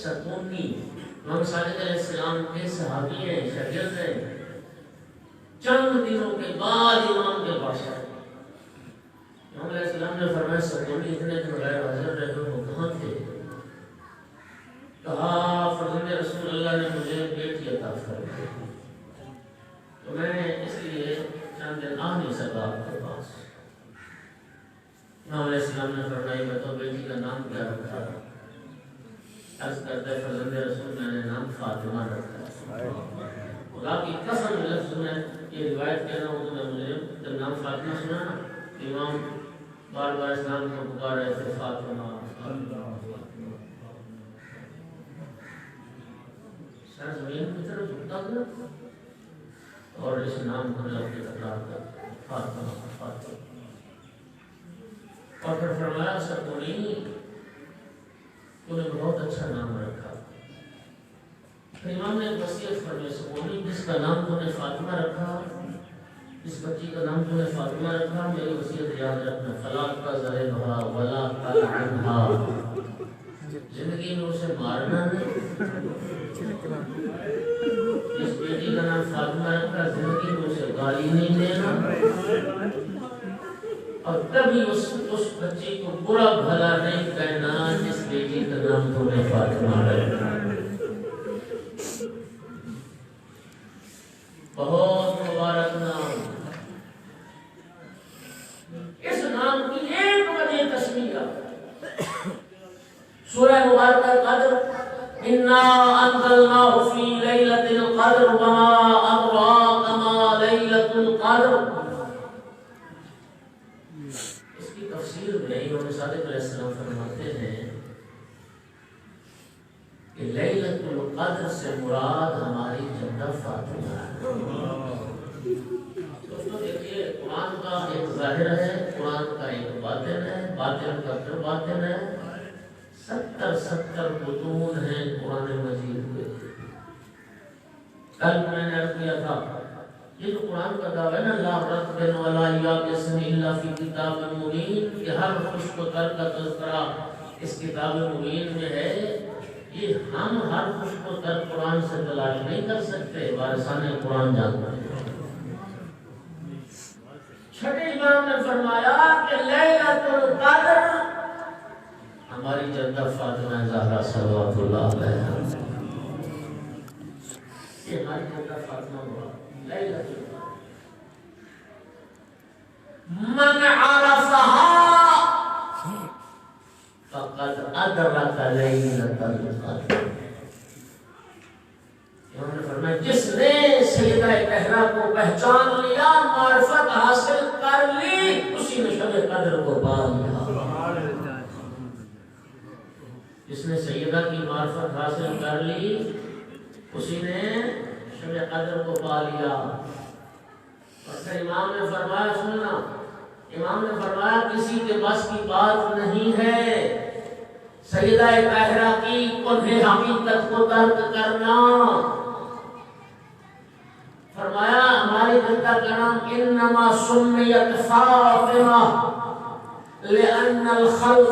سکونی امام صادق علیہ السلام کے صحابی ہیں، شاگرد ہیں، چند دنوں کے بعد امام کے پاس آئے۔ امام علیہ السلام نے فرمایا سکونی اتنے دن غیر حاضر رہے وہ کہاں تھے؟ کہا فرزند رسول اللہ نے مجھے بیٹی عطا فرمائی، تو میں اس لیے چند دن آ نہیں سکا آپ کے پاس۔ امام علیہ السلام نے فرمایا میں تو بیٹی کا نام کیا رکھا؟ عرض کرتا ہے فرزند رسول میں نے نام فاطمہ رکھا۔ خدا کی قسم لفظ میں یہ روایت کہہ رہا ہوں، تو میں مجھے جب نام فاطمہ سنا نا، امام بار بار اسلام کو پکار رہے تھے فاطمہ۔ سر زمین کی طرف جھکتا گیا اور اس نام کو لفظ تکرار کرتا فاطمہ فاطمہ۔ اور پھر فرمایا سکونی تو نے بہت اچھا نام رکھا۔ پھر امام نے وصیت فرمائی سکونی جس کا نام تو نے فاطمہ رکھا، اس بچی کا نام تو نے فاطمہ رکھا، میری وصیت یاد رکھنا فلا تضربھا ولا تلعنھا، زندگی میں اسے مارنا نہیں۔ جس بیٹی کا نام فاطمہ رکھا زندگی میں اسے گالی نہیں دینا، اور کبھی اس بچی کو برا بھلا نہیں کہنا جس بیٹی کا نام تو نے فاطمہ رکھا۔ بہت مبارک نام، اس نام کی ایک وجہ تسمیہ۔ سورہ مبارکہ قدر انا انزلناه فی لیلۃ القدر وما ادراک ما لیلۃ القدر. اس کی تفسیر میں امام صادق علیہ السلام فرماتے ہیں کہ لیلۃ القدر سے مراد ہماری جدہ فاطمہ ہے. دوستوں دیکھیے قرآن کا ایک ظاہر ہے، قرآن کا ایک باطن ہے، باطن کا پھر باطن ہے. 70 بطون ہیں قرآن مجید کے. کل میں نے عرض کیا تھا یہ جو قرآن کا دعویٰ ہے نا لا رتب ولا یابس الا فی کتاب مبین، کہ ہر خشک و تر کا تذکرہ اس کتاب مبین میں ہے، یہ ہم ہر خشک و تر قرآن سے تلاش نہیں کر سکتے، وارثان قرآن جانتے ہیں. چھٹے امام نے فرمایا کہ لیلۃ القدر ہماری جدہ فاطمہ زہرا صلوات اللہ علیہا، یہ ہماری جدہ فاطمہ لیلۃ القدر. من عرفها فقد ادرک لیلۃ القدر. انہوں نے فرمایا جس نے سیدہ طاہرہ کو پہچان لیا، معرفت حاصل کر لی، اسی نے شب قدر کو پا لیا. جس نے سیدہ کی معرفت حاصل کر لی اسی نے شب قدر کو پا لیا. اور پھر امام نے فرمایا، سننا، امام نے فرمایا کسی کے بس کی بات نہیں ہے سیدہ طاہرہ کی کنہ حقیقت کو ترک کرنا. فرمایا ہماری جدہ کا نام انما سمیت فاطمہ لأن الخلق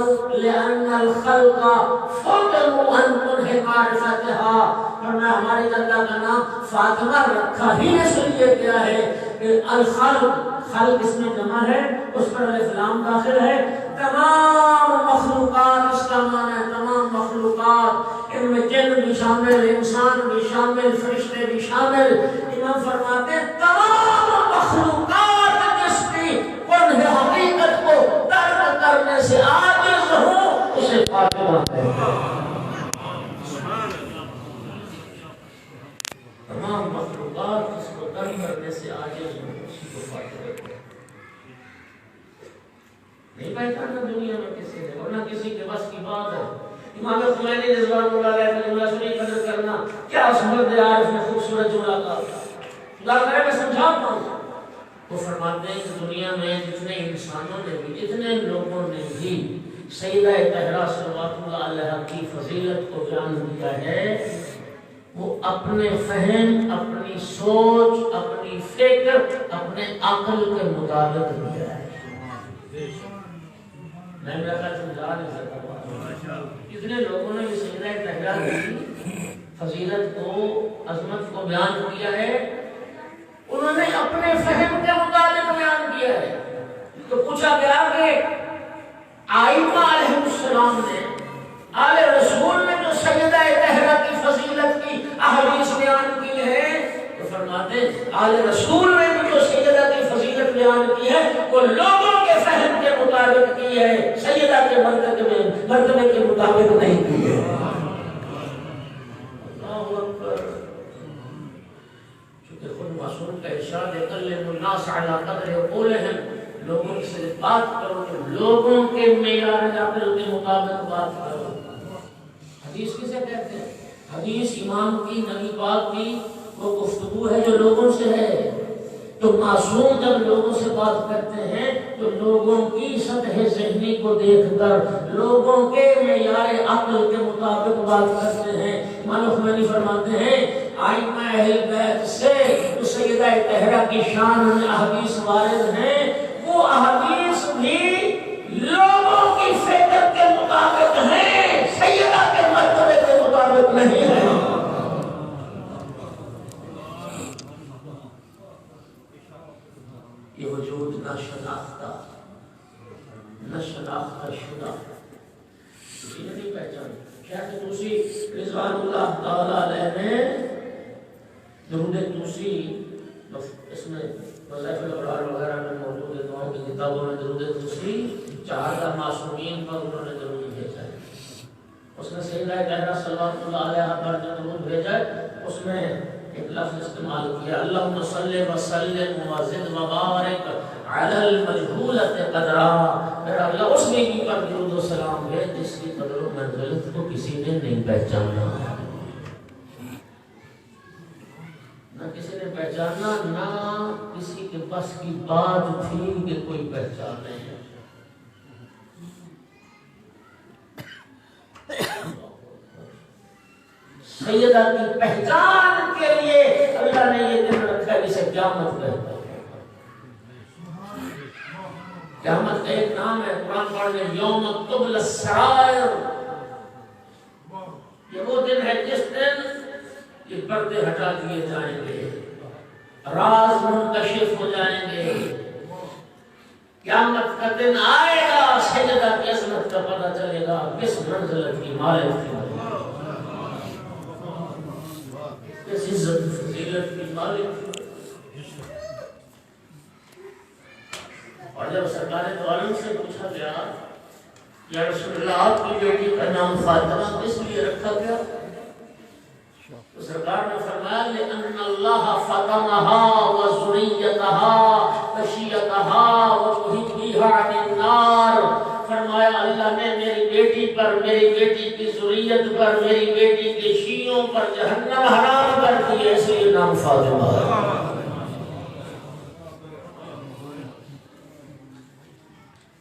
فضلوا عن کنہ معرفتها. فرمایا ہماری جدہ کا نام فاطمہ رکھا ہی اس لیے کیا ہے کہ الخلق، خلق اس میں جمع ہے، اس پر الف لام داخل ہے. تمام مخلوقات، اس کا معنی ہے تمام مخلوقات، ان میں جن بھی شامل، انسان بھی شامل، فرشتے بھی شامل. امام فرماتے ہیں تمام مخلوقات جس کی کنہ حقیقت کو ترک کرنے سے عاجز ہوں اسے فاطمہ کہتے ہیں. تمام مخلوقات جس کو ترک کرنے سے عاجز ہوں اسی کو فاطمہ کہتے ہیں. نہیں پہچاننا دنیا میں کسی نے، ورنہ کسی کے بس کی بات ہے. امام خمینی رضوان اللہ علیہ نے جملہ سنی قدر کرنا کیا عصمت عارف نے خوبصورت جملہ کا خدا کرے میں سمجھا پاؤں. وہ فرماتے ہیں کہ دنیا میں جتنے انسانوں نے بھی، جتنے لوگوں نے بھی سیدہ طاہرہ صلوات اللہ علیہا کی فضیلت کو بیان کیا ہے، وہ اپنے فہم، اپنی سوچ، اپنی فکر، اپنے عقل کے مطابق کیا ہے. میں میرا کہا سمجھا نہیں سکتا. کتنے لوگوں نے بھی سیدہ طاہرہ کی فضیلت کو، عظمت کو بیان کیا ہے، انہوں نے اپنے فہم کے مطابق بیان کیا ہے. تو پوچھا گیا کہ آئمہ علیہ السلام نے، آل رسول نے جو سیدہ طاہرہ کی فضیلت کی احادیث بیان کی ہے، تو فرماتے ہیں آل رسول نے جو سیدہ کی فضیلت بیان کی ہے وہ لوگوں کے فہم کے مطابق کی ہے، سیدہ کے مرتبے کے مطابق نہیں کی ہے. اللہ اکبر. چونکہ خود معصوم کا ارشاد ہے کلم الناس علی قدر قولہم، لوگوں سے بات کرو تو لوگوں کے معیار عقل کے مطابق بات کرو. حدیث کسے کہتے ہیں؟ حدیث امام کی، نبی پاک کی وہ گفتگو ہے جو لوگوں سے ہے. تو معصوم جب لوگوں سے بات کرتے ہیں تو لوگوں کی سطح ذہنی کو دیکھ کر لوگوں کے معیار عقل کے مطابق بات کرتے ہیں. امام خمینی فرماتے ہیں آئمہ اہل بیت سے جو سیدہ طاہرہ کی شان میں احادیث وارد ہیں، وہ احادیث بھی لوگوں کی فکر کے مطابق ہیں، سیدہ کے مرتبے کے مطابق نہیں ہے. یہ وجود نہ شناختہ، نہ شناختہ شدہ، کسی نے نہیں پہچانا. شیخ توسی رضوان اللہ تعالی علیہ نے درود توسی، اس میں وظائف الابرار وغیرہ میں موجود ہے، دعاؤں کی کتابوں میں درود توسی 4 معصومین پر انہوں نے درود بھیجا ہے. اس نے سیدہ طاہرہ صلی اللہ علیہ پر جو درود بھیجا اس میں ایک لفظ استعمال کیا اللہم صلی وسلم وزد وبارک علی المجہولۃ قدرا، میرا اللہ اس نبی پر درود و سلام بھیج جس کی قدر و منزلت کو کسی نے نہیں پہچانا، نہ کسی نے پہچانا، نہ کسی کے بس کی بات تھی کہ کوئی پہچانے۔ سیدہ کی پہچان کے لیے اللہ نے یہ دن رکھا جسے قیامت کہتے ہیں۔ قیامت کا ایک نام ہے قرآن پڑھنے یوم تبلی السرائر، یہ وہ دن ہے جس دن یہ پردے ہٹا دیے جائیں گے، راز منکشف ہو جائیں گے، قیامت کا دن آئے گا، سیدہ کی عظمت کا پتہ چلے گا، کس منزلت کی مالک تھی، کس عزت فضیلت کی مالک تھی۔ اور جب سرکار دو عالم سے پوچھا گیا یا رسول اللہ آپ کی بیٹی کا نام فاطمہ کس لیے رکھا گیا، تو سرکار نے فرمایا لِأَنَّ اللَّهَ فَطَمَهَا وَذُرِّيَّتَهَا خَشِيَتَهَا وَتُهِكِّهَا عَنِ النَّارِ، فرمایا اللہ نے میری بیٹی پر، میری بیٹی کی ذریت پر، میری بیٹی کے شیعوں پر جہنم حرام کر دی، اس لیے نام فاطمہ ہے۔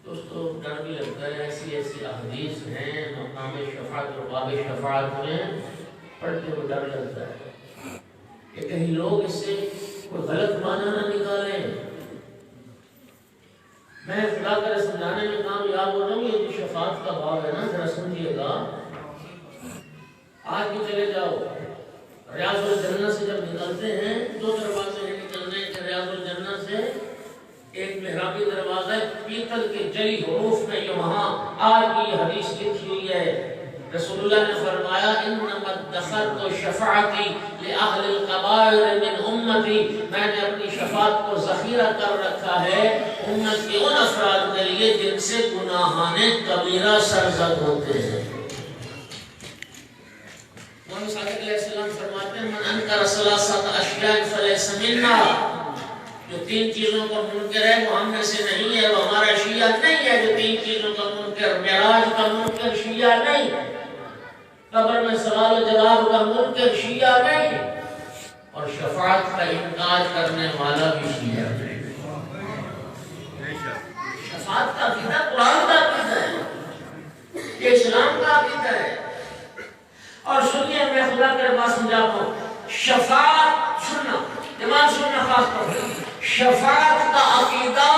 دوستو ڈر بھی لگتا ہے، ایسی ایسی احادیث ہیں مقام شفاعت اور باب شفاعت میں پڑھتے ہوئے ڈر لگتا ہے کہ کہیں لوگ اس سے کوئی غلط معنی نہ نکالیں۔ میں خدا کر سمجھانے میں کامیاب ہو جاؤں، یہ جو شفاعت کا باب ہے نا ذرا سمجھیے گا، آج بھی چلے جاؤ ریاض الجنہ سے جب نکلتے ہیں، دو دروازے ہیں نکلنے کے ریاض الجنہ سے، ایک محرابی دروازہ پیتل کے جلی حروف میں یہ وہاں آج کی حدیث لکھی ہوئی ہے، رسول اللہ نے فرمایا انما ادخرت شفاعتی لأہل القبائر من امتی، میں نے اپنی شفاعت کو ذخیرہ کر رکھا ہے امت کے ان افراد کے لیے جن سے گناہان کبیرہ سرزد ہوتے ہیں۔ محمد صادق علیہ السلام فرماتے ہیں من انکر ثلاثۃ اشیاء فلیس منا، جو تین چیزوں کا منکر ہے وہ ہم میں سے نہیں ہے، وہ ہمارا شیعہ نہیں ہے۔ جو تین چیزوں کا منکر، معراج کا منکر شیعہ نہیں، قبر میں سوال و جواب کا منکر شیعہ نہیں، اور شفاعت کا انکار کرنے والا بھی شیعہ نہیں۔ شفاعت کا عقیدہ قرآن کا عقیدہ ہے، یہ اسلام کا عقیدہ ہے۔ اور سنیے میں خدا کے پاس سمجھاتا ہوں، شفاعت سننا دماغ سننا خاص طور پر، شفاعت کا عقیدہ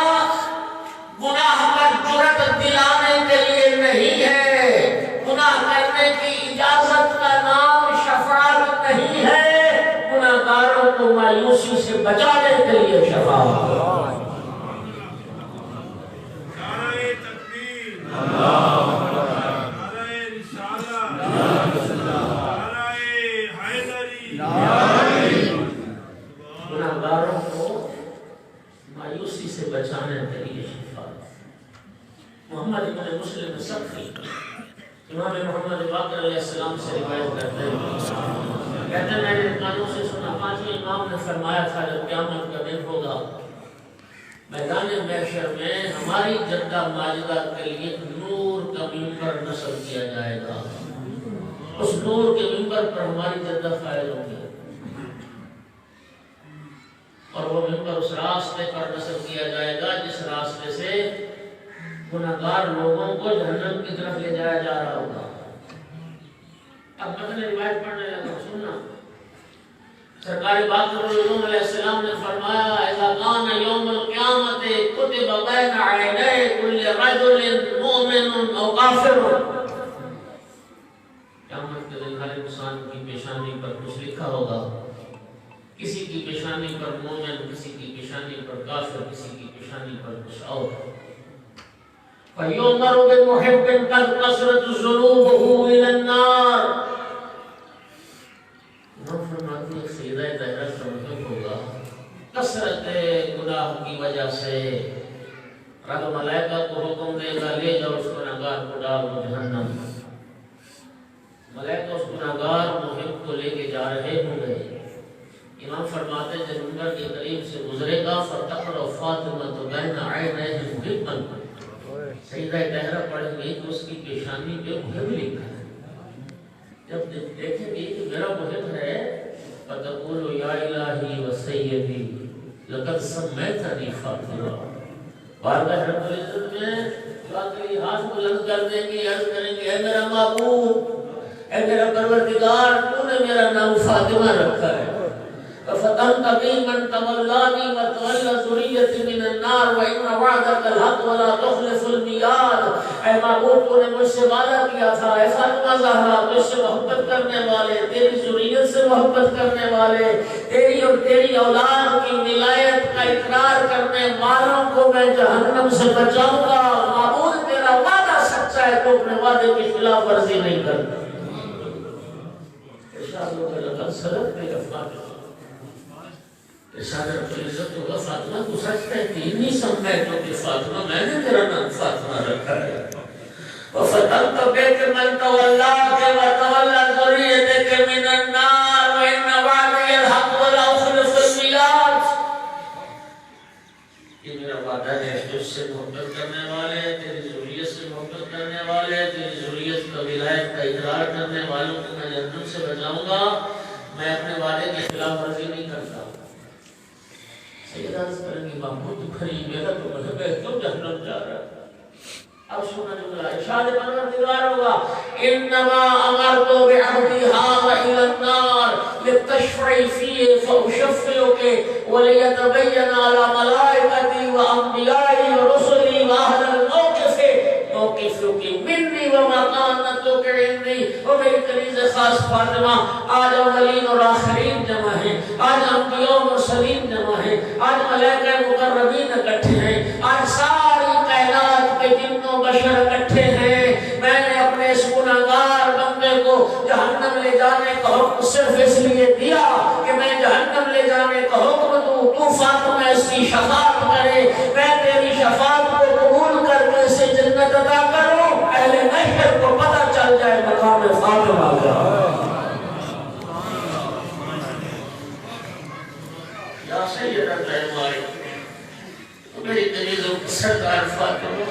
گناہ پر جرأت دلانے کے لیے نہیں ہے، گناہ کرنے کی اجازت کا نام شفاعت نہیں ہے، گناہگاروں کو مایوسی سے بچانے کے لیے شفاعت ہے۔ نعرہ تکبیر، نعرہ رسالہ، نعرہ حیدری، گناہگاروں کو مایوسی سے بچانے کے لیے شفاعت۔ محمد ابن مسلم سقفی امام محمد باقر علیہ السلام سے روایت کرتے ہیں، کہتے ہیں میں نے کانوں سے سنا، پانچویں امام نے فرمایا تھا جب قیامت کا دن ہوگا میدان محشر میں ہماری جدہ ماجدہ کے لیے نور کا ممبر نصب کیا جائے گا، اس نور کے ممبر پر ہماری جدہ فائل ہوں گے، اور وہ ممبر اس راستے پر نصب کیا جائے گا جس راستے سے گناہگار لوگوں کو جہنم کی طرف لے جایا جا رہا ہوگا۔ اب متن روایت پڑھنے لگا، سننا، سرکار باقر علیہ السلام نے فرمایا اذا کان یوم القیامت کتب بین عینی کل رجل مؤمن او کافر، قیامت کے دن ہر انسان کی پیشانی پر کچھ لکھا ہوگا، کسی کی پیشانی پر مومن، کسی کی پیشانی پر کافر، کسی کی پیشانی پر کچھ اور۔ فَيُؤْمَرُ بِمُحِبٍّ قَدْ كَثُرَتْ ذُنُوبُهُ إِلَى النَّارِ، فرماتی ہے سیدہ طاہرہ کا مطلب ہوگا کثرت گناہ کی وجہ سے رب ملائکہ کو حکم دے گا لے جاؤ اس گناہگار کو ڈال دو جہنم، ملائکہ اس گناہگار محب کو لے کے جا رہے ہوں گے. امام فرماتے ہیں جب منبر کے قریب سے گزرے گا فتقرأ فاطمہ بین عینیہ محبا، سیدہ طاہرہ پڑھیں گی کہ اس کی پیشانی پہ محب لکھا ہے. جب دیکھیں گے کہ میرا محب ہے فتقول یا الہی و سیدی لقد سمیتنی فاطمہ. بارگاہ رب العزت میں فاطمی ہاتھ بلند کر دیں گے، عرض کریں گے اے میرا معبود، اے میرا پروردگار، تو نے میرا نام فاطمہ رکھا ہے. فَفَتَنْتَ بِي مَنْ تَوَلَّانِي وَتَوَلَّ ذُرِّيَّتِي مِنَ النَّارِ وَإِنَّ وَعْدَكَ الْحَقُّ وَلَا تُخْلِفُ الْمِيعَادَ. اے معبود، تو نے مجھ سے وعدہ کیا تھا، اے فاطمہ زہرا، تجھ سے محبت کرنے والے، تیری ذریت سے محبت کرنے والے، تیری اور تیری اولاد کی ولایت کا اقرار کرنے والوں کو میں جہنم سے بچاؤں گا. معبود تیرا وعدہ سچا ہے، تو اپنے وعدے کی خلاف ورزی نہیں کرتا. ارشاد ہو کہ لقد صدقت یا فاطمہ. ارشاد رب العزت ہوگا فاطمہ تو سچ کہتی، نہیں سمجھے کہ فاطمہ میں نے تیرا نام فاطمہ رکھا ہے. وَفَتَنْتَ بِكَ مَنْ تَوَلَّاكَ وَتَوَلَّ ذُرِّيَّتَكَ مِنَ النَّارِ وَإِنَّ وَعْدِيَ الْحَقُّ وَلَا أُخْلِفُ الْمِيعَادَ. یہ میرا وعدہ ہے، تجھ سے محبت کرنے والے، تیری ذریت سے محبت کرنے والے، تیری ذریت کا ولایت کا اقرار کرنے والوں کو میں جہنم سے بچاؤں گا. میں اپنے وعدے کی خلاف ورزی نہیں کرتا. سیدہ عرض کریں گی محمود تو کھری میرا تو مذہب ہے، کیوں جہنم جا رہا ہے؟ اب سننا جملہ ارشاد پروردگار ہوگا انما امرت بعهدها والى النار للتشفع فيه فاشفعك وليتبين على ملائكتي وانبيائي ورسلي واهل الموقف موقفك مني ومكانتك عندي. اور میری کنیز خاص فاطمہ، آج اولین اور آخرین جمع ہیں، آج انبیاء و مرسلین جمع ہیں، آج ملائکہ مقربین اکٹھے ہیں، آج ساری کائنات کے جن و بشر اکٹھے ہیں. میں نے اپنے اس گناہگار بندے کو جہنم لے جانے کا حکم صرف اس لیے دیا کہ میں جہنم لے جانے کا حکم دوں، تو فاطمہ اس کی شفاعت کرے، میں تیری شفاعت کو قبول کر کے اسے جنت عطا کروں. اہل محشر کو پتہ چل جائے مقام فاطمہ کا. یا سیدہ طیبہ میری کنیزوں کی سرکار فاطمہ،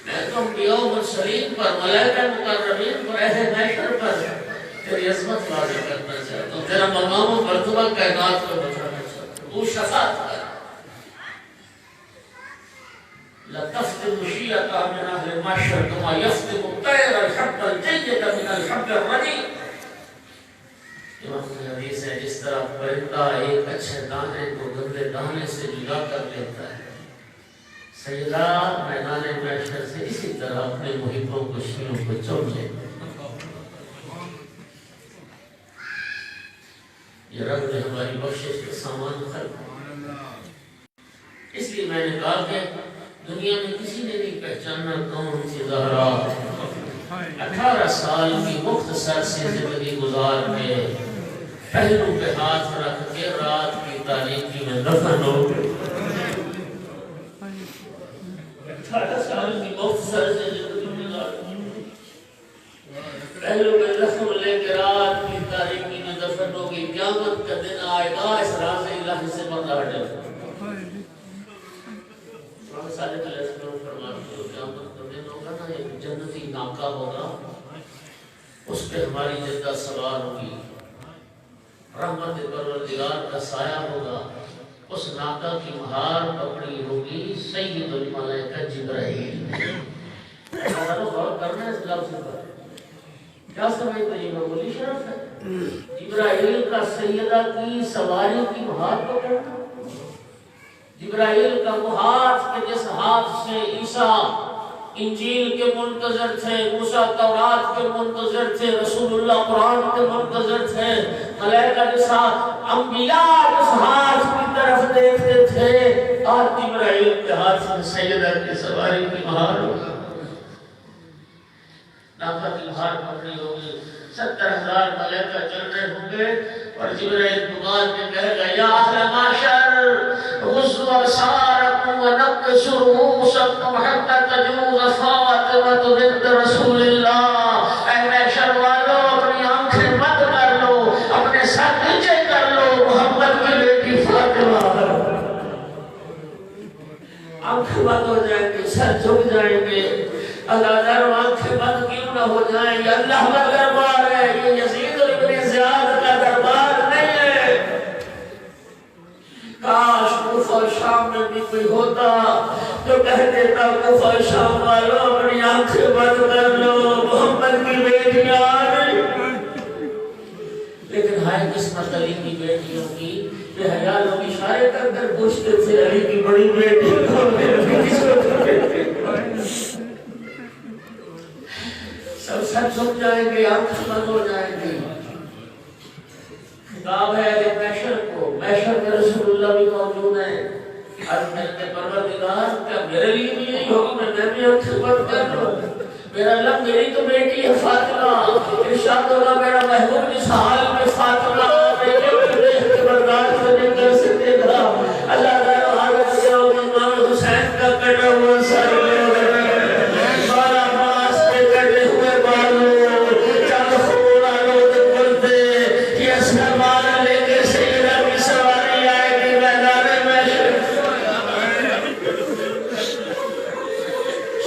میں تو انبیاء و مرسلین پر، ملائکہ مقربین پر، اہل محشر پر تیری عظمت واضح کرنا چاہتا ہوں، تیرا مقام و مرتبہ کائنات کو بتانا چاہتا ہوں. تو شفاعت کر. لَتَفْتِمُ شِيَّةً مِنْ أَهْلِ الْمَحْشَرِ كَمَا يَفْتِمُ الطَّيْرَ الْحَبَّ الْجَيِّدَ مِنَ الْحَبِّ الرَّدِيءِ. امام کی حدیث ہے جس طرح پرندہ ایک اچھے دانے کو گندے دانے سے جدا کر لیتا ہے، سیدہ میدان محشر سے اسی طرح اپنے محبوں کو شیوں کو چون لیتا ہے. یہ رب نے ہماری بخشش کے سامان خلق. اس لیے میں نے کہا کہ دنیا میں کسی نے نہیں پہچانا کون سی زہرا 18 سال کی مختصر سی زندگی گزار کے پہلو پہ ہاتھ رکھ کے رات کی تاریکی میں دفن ہو گئے. 18 سال کی مختصر سی زندگی گزار پہلو پہ زخم لے کے رات کی تاریکی میں دفن ہو گئی. قیامت کا دن آئے گا اس راز الہی سے بردار جائے. صادق علیہ السلام فرماتے ہیں قیامت کا دن ہوگا نا، ایک جنتی ناکہ ہوگا، اس پہ ہماری جدہ سوار ہوگی، رحمت پروردگار کا سایہ ہوگا، اس ناکہ کی مہار پکڑی ہوگی سید الملائکہ جبرائیل. غور کرنا ہے اس لفظ پر، کیا سمجھتے ہیں؟ یہ معمولی شرف ہے؟ جبرائیل کا سیدہ کی سواری کی مہار پکڑنا، جبرائیل کا وہ ہاتھ کہ جس ہاتھ سے عیسیٰ انجیل کے منتظر تھے، موسیٰ تورات کے منتظر تھے، رسول اللہ قرآن کے منتظر تھے، ملائکہ جس انبیاء جس ہاتھ کی طرف دیکھتے تھے، آج جبرائیل کے ہاتھ سے سیدہ کی سواری کی مہار ہوگی، ناکہ کی مہار پکڑی ہوگی. 70,000 ملائکہ چل رہے ہوں گے اور جبرائیل پکار کے کہے گا یا اہل معشر غضوا ابصارکم ونقصوا رؤوسکم حتی تجوز فاطمہ بنت رسول اللہ. اے معشر نہ ہو جائیں. یہ اللہ کا دربار ہے, یہ یزید ابن زیاد کا دربار نہیں ہے. کاش کوفہ اور شام میں بھی کوئی ہوتا جو کہہ دیتا کوفہ اور شام والوں اپنی آنکھیں بند کر لو, محمد کی بیٹیاں آ گئی. لیکن ہائے قسمت علی کی بیٹیوں کی, بے حیا لوگ اشارے کر کر پوچھتے تھے علی کی بڑی بیٹی کون ہے. سب سچ سن جائیں گے, آنکھ بند ہو جائیں گے. خطاب ہے علی محشر کو, محشر میں رسول اللہ بھی موجود ہیں. عرض کرتے پروردگار کیا میرے لیے بھی یہی حکم ہے, میں بھی آنکھ بند کر لوں؟ میرا اللہ میری تو بیٹی ہے فاطمہ, ارشاد ہوگا میرا محبوب جس حال میں فاطمہ بیٹے کو دیکھ کے برداشت نہیں کر سکتے تھا, اللہ تعالیٰ حالت سے امام حسین کا کٹا ہوا سر بارہ ماس کے کٹے ہوئے بالوں, چند خون آلود بولتے, یہ سامان لے کے سیدہ کی سواری آئے گی میدان محشر.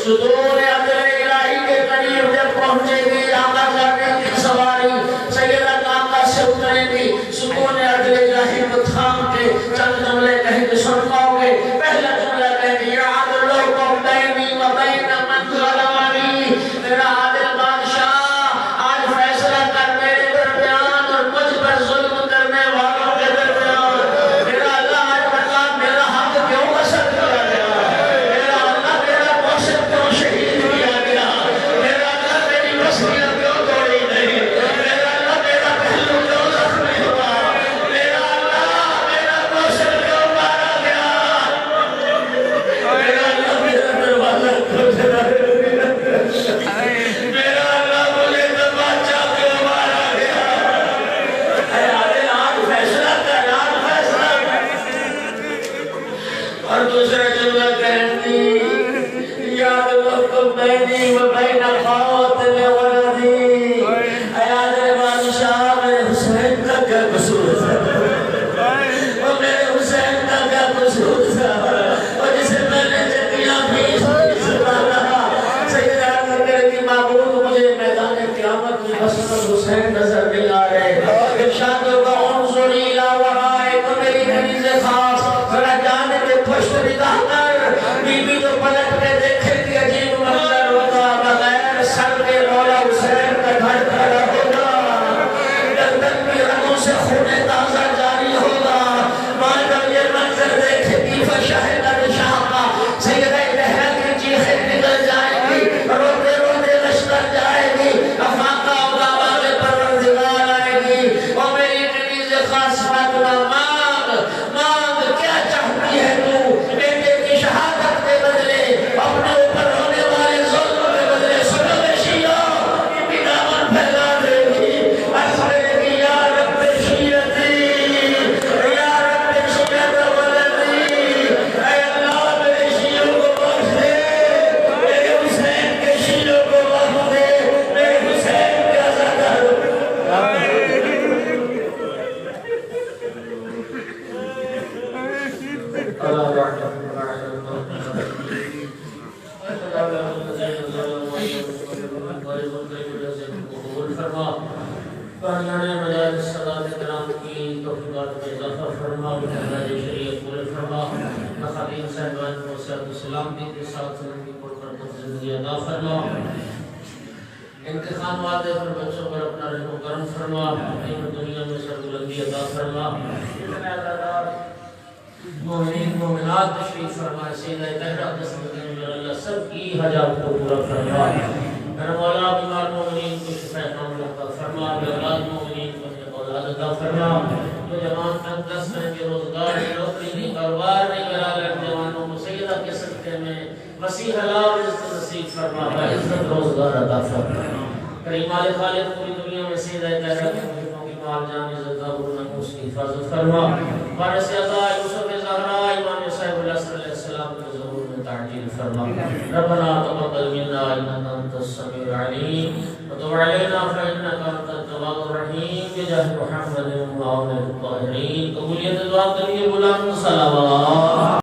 صدور عدل الہی کے قریب جب پہنچے گی, آقا کرنے کی سواری سیدہ آقا سے اترے گی, سکون عدل الہی کو تھام کے چند جملے کہیں کہ سن پاؤ گے. پہلا جملہ کہیں گے یا عدل حکم بینی و بین من ظلمنی, میرا عادل بادشاہ آج فیصلہ کر میرے درمیان اور مجھ پر ظلم کرنے والوں کے درمیان. میرا اللہ آج بتا میرا حق کیوں غصب کیا گیا, میرا اللہ میرا موسم کیوں شہید کیا گیا, میرا اللہ میری بستیاں کیوں توڑی گئی, میرا اللہ میرا پہلو کیوں زخمی ہوا, میرا اللہ میرا موسم کیوں مارا گیا, میرا اللہ میرا دروازہ کیوں جلا گیا, میرا اللہ مجھے تماچا کیوں مارا گیا. اے عادل آج فیصلہ کر, آج فیصلہ کر. اور دوسرا جملہ کہتی یا عدل حکم بینی و بین قاتل ولدی, اے عادل بادشاہ میرے حسین کا کیا قصور تھا, وہ میرے حسین کا کیا قصور تھا, اور جسے میں نے چکیاں پیس مارا. سیدہ عرض کرے کہ معبود مجھے میدان قیامت میں حسن حسین نظر نہیں آ رہے. ارشاد ہوگا انظر الی ورائک, میری کنیز خاص ذرا جانب پشت نگاہ کر, بی بی تو پلٹ کے دیکھے کہ عجیب منظر ہوگا, بغیر سر کے مولا حسین کا گھر کھڑا ہوگا, گردن کی رگوں سے خون تازہ جاری ہوگا. ماں جب یہ منظر دیکھے گی فشہد شاقہ, سیدہ دہرہ کی چیخیں نکل جائیں گی, روتے روتے لشکر جائے گی, افاقہ ہوگا آواز پروردگار آئے گی. اور میری کنیز خاص فاطمہ مانگ مانگ کیا چاہتی ہے تو, بیٹے کی شہادت کے بدلے اپنے اوپر ہونے والے ظلم کے بدلے. سنو بے شیعہ یہ بھی دامن پھیلا دے گی, عرض کرے گی یا رب شیعتی, یا رب شیعت ولدی, اے اللہ میرے شیعوں کو بخش دے, میرے حسین کے شیعوں کو بخش دے, میرے حسین کے عزادار. انتخاب وعدے پر بچوں پر اپنا رحم و کرم فرما, دنیا میں سربلندی عطا فرما. مومنین مومنات تشریف فرما, سیدہ طاہرہ دستگیر میں اللہ سب کی حاجات کو پورا فرما. میرا مولا بیمار مومنین کو شفا کاملہ عطا فرما, اولاد مومنین کو نیک اولاد عطا فرما. جو جوان تندرست ہیں, جو روزگار نوکری نہیں, کاروبار نہیں, برابر جوانوں کو سیدہ کے صدقے میں وسیع حلال رزق نصیب فرما, عزت روزگار عطا فرما. کریم آل خالق پوری دنیا میں سیدہ طاہرہ کی مال جان عزت اور نفوس کی حفاظت فرما. وارث عطا یوسف زہرا امام صاحب علیہ السلام کے ظہور میں تعجیل فرما. ربنا تقبل منا انك انت السميع العليم وتب علينا فانك انت التواب الرحيم بجاه محمد وآله الطاهرين. قبولیت دعا کے لیے بلند صلوات.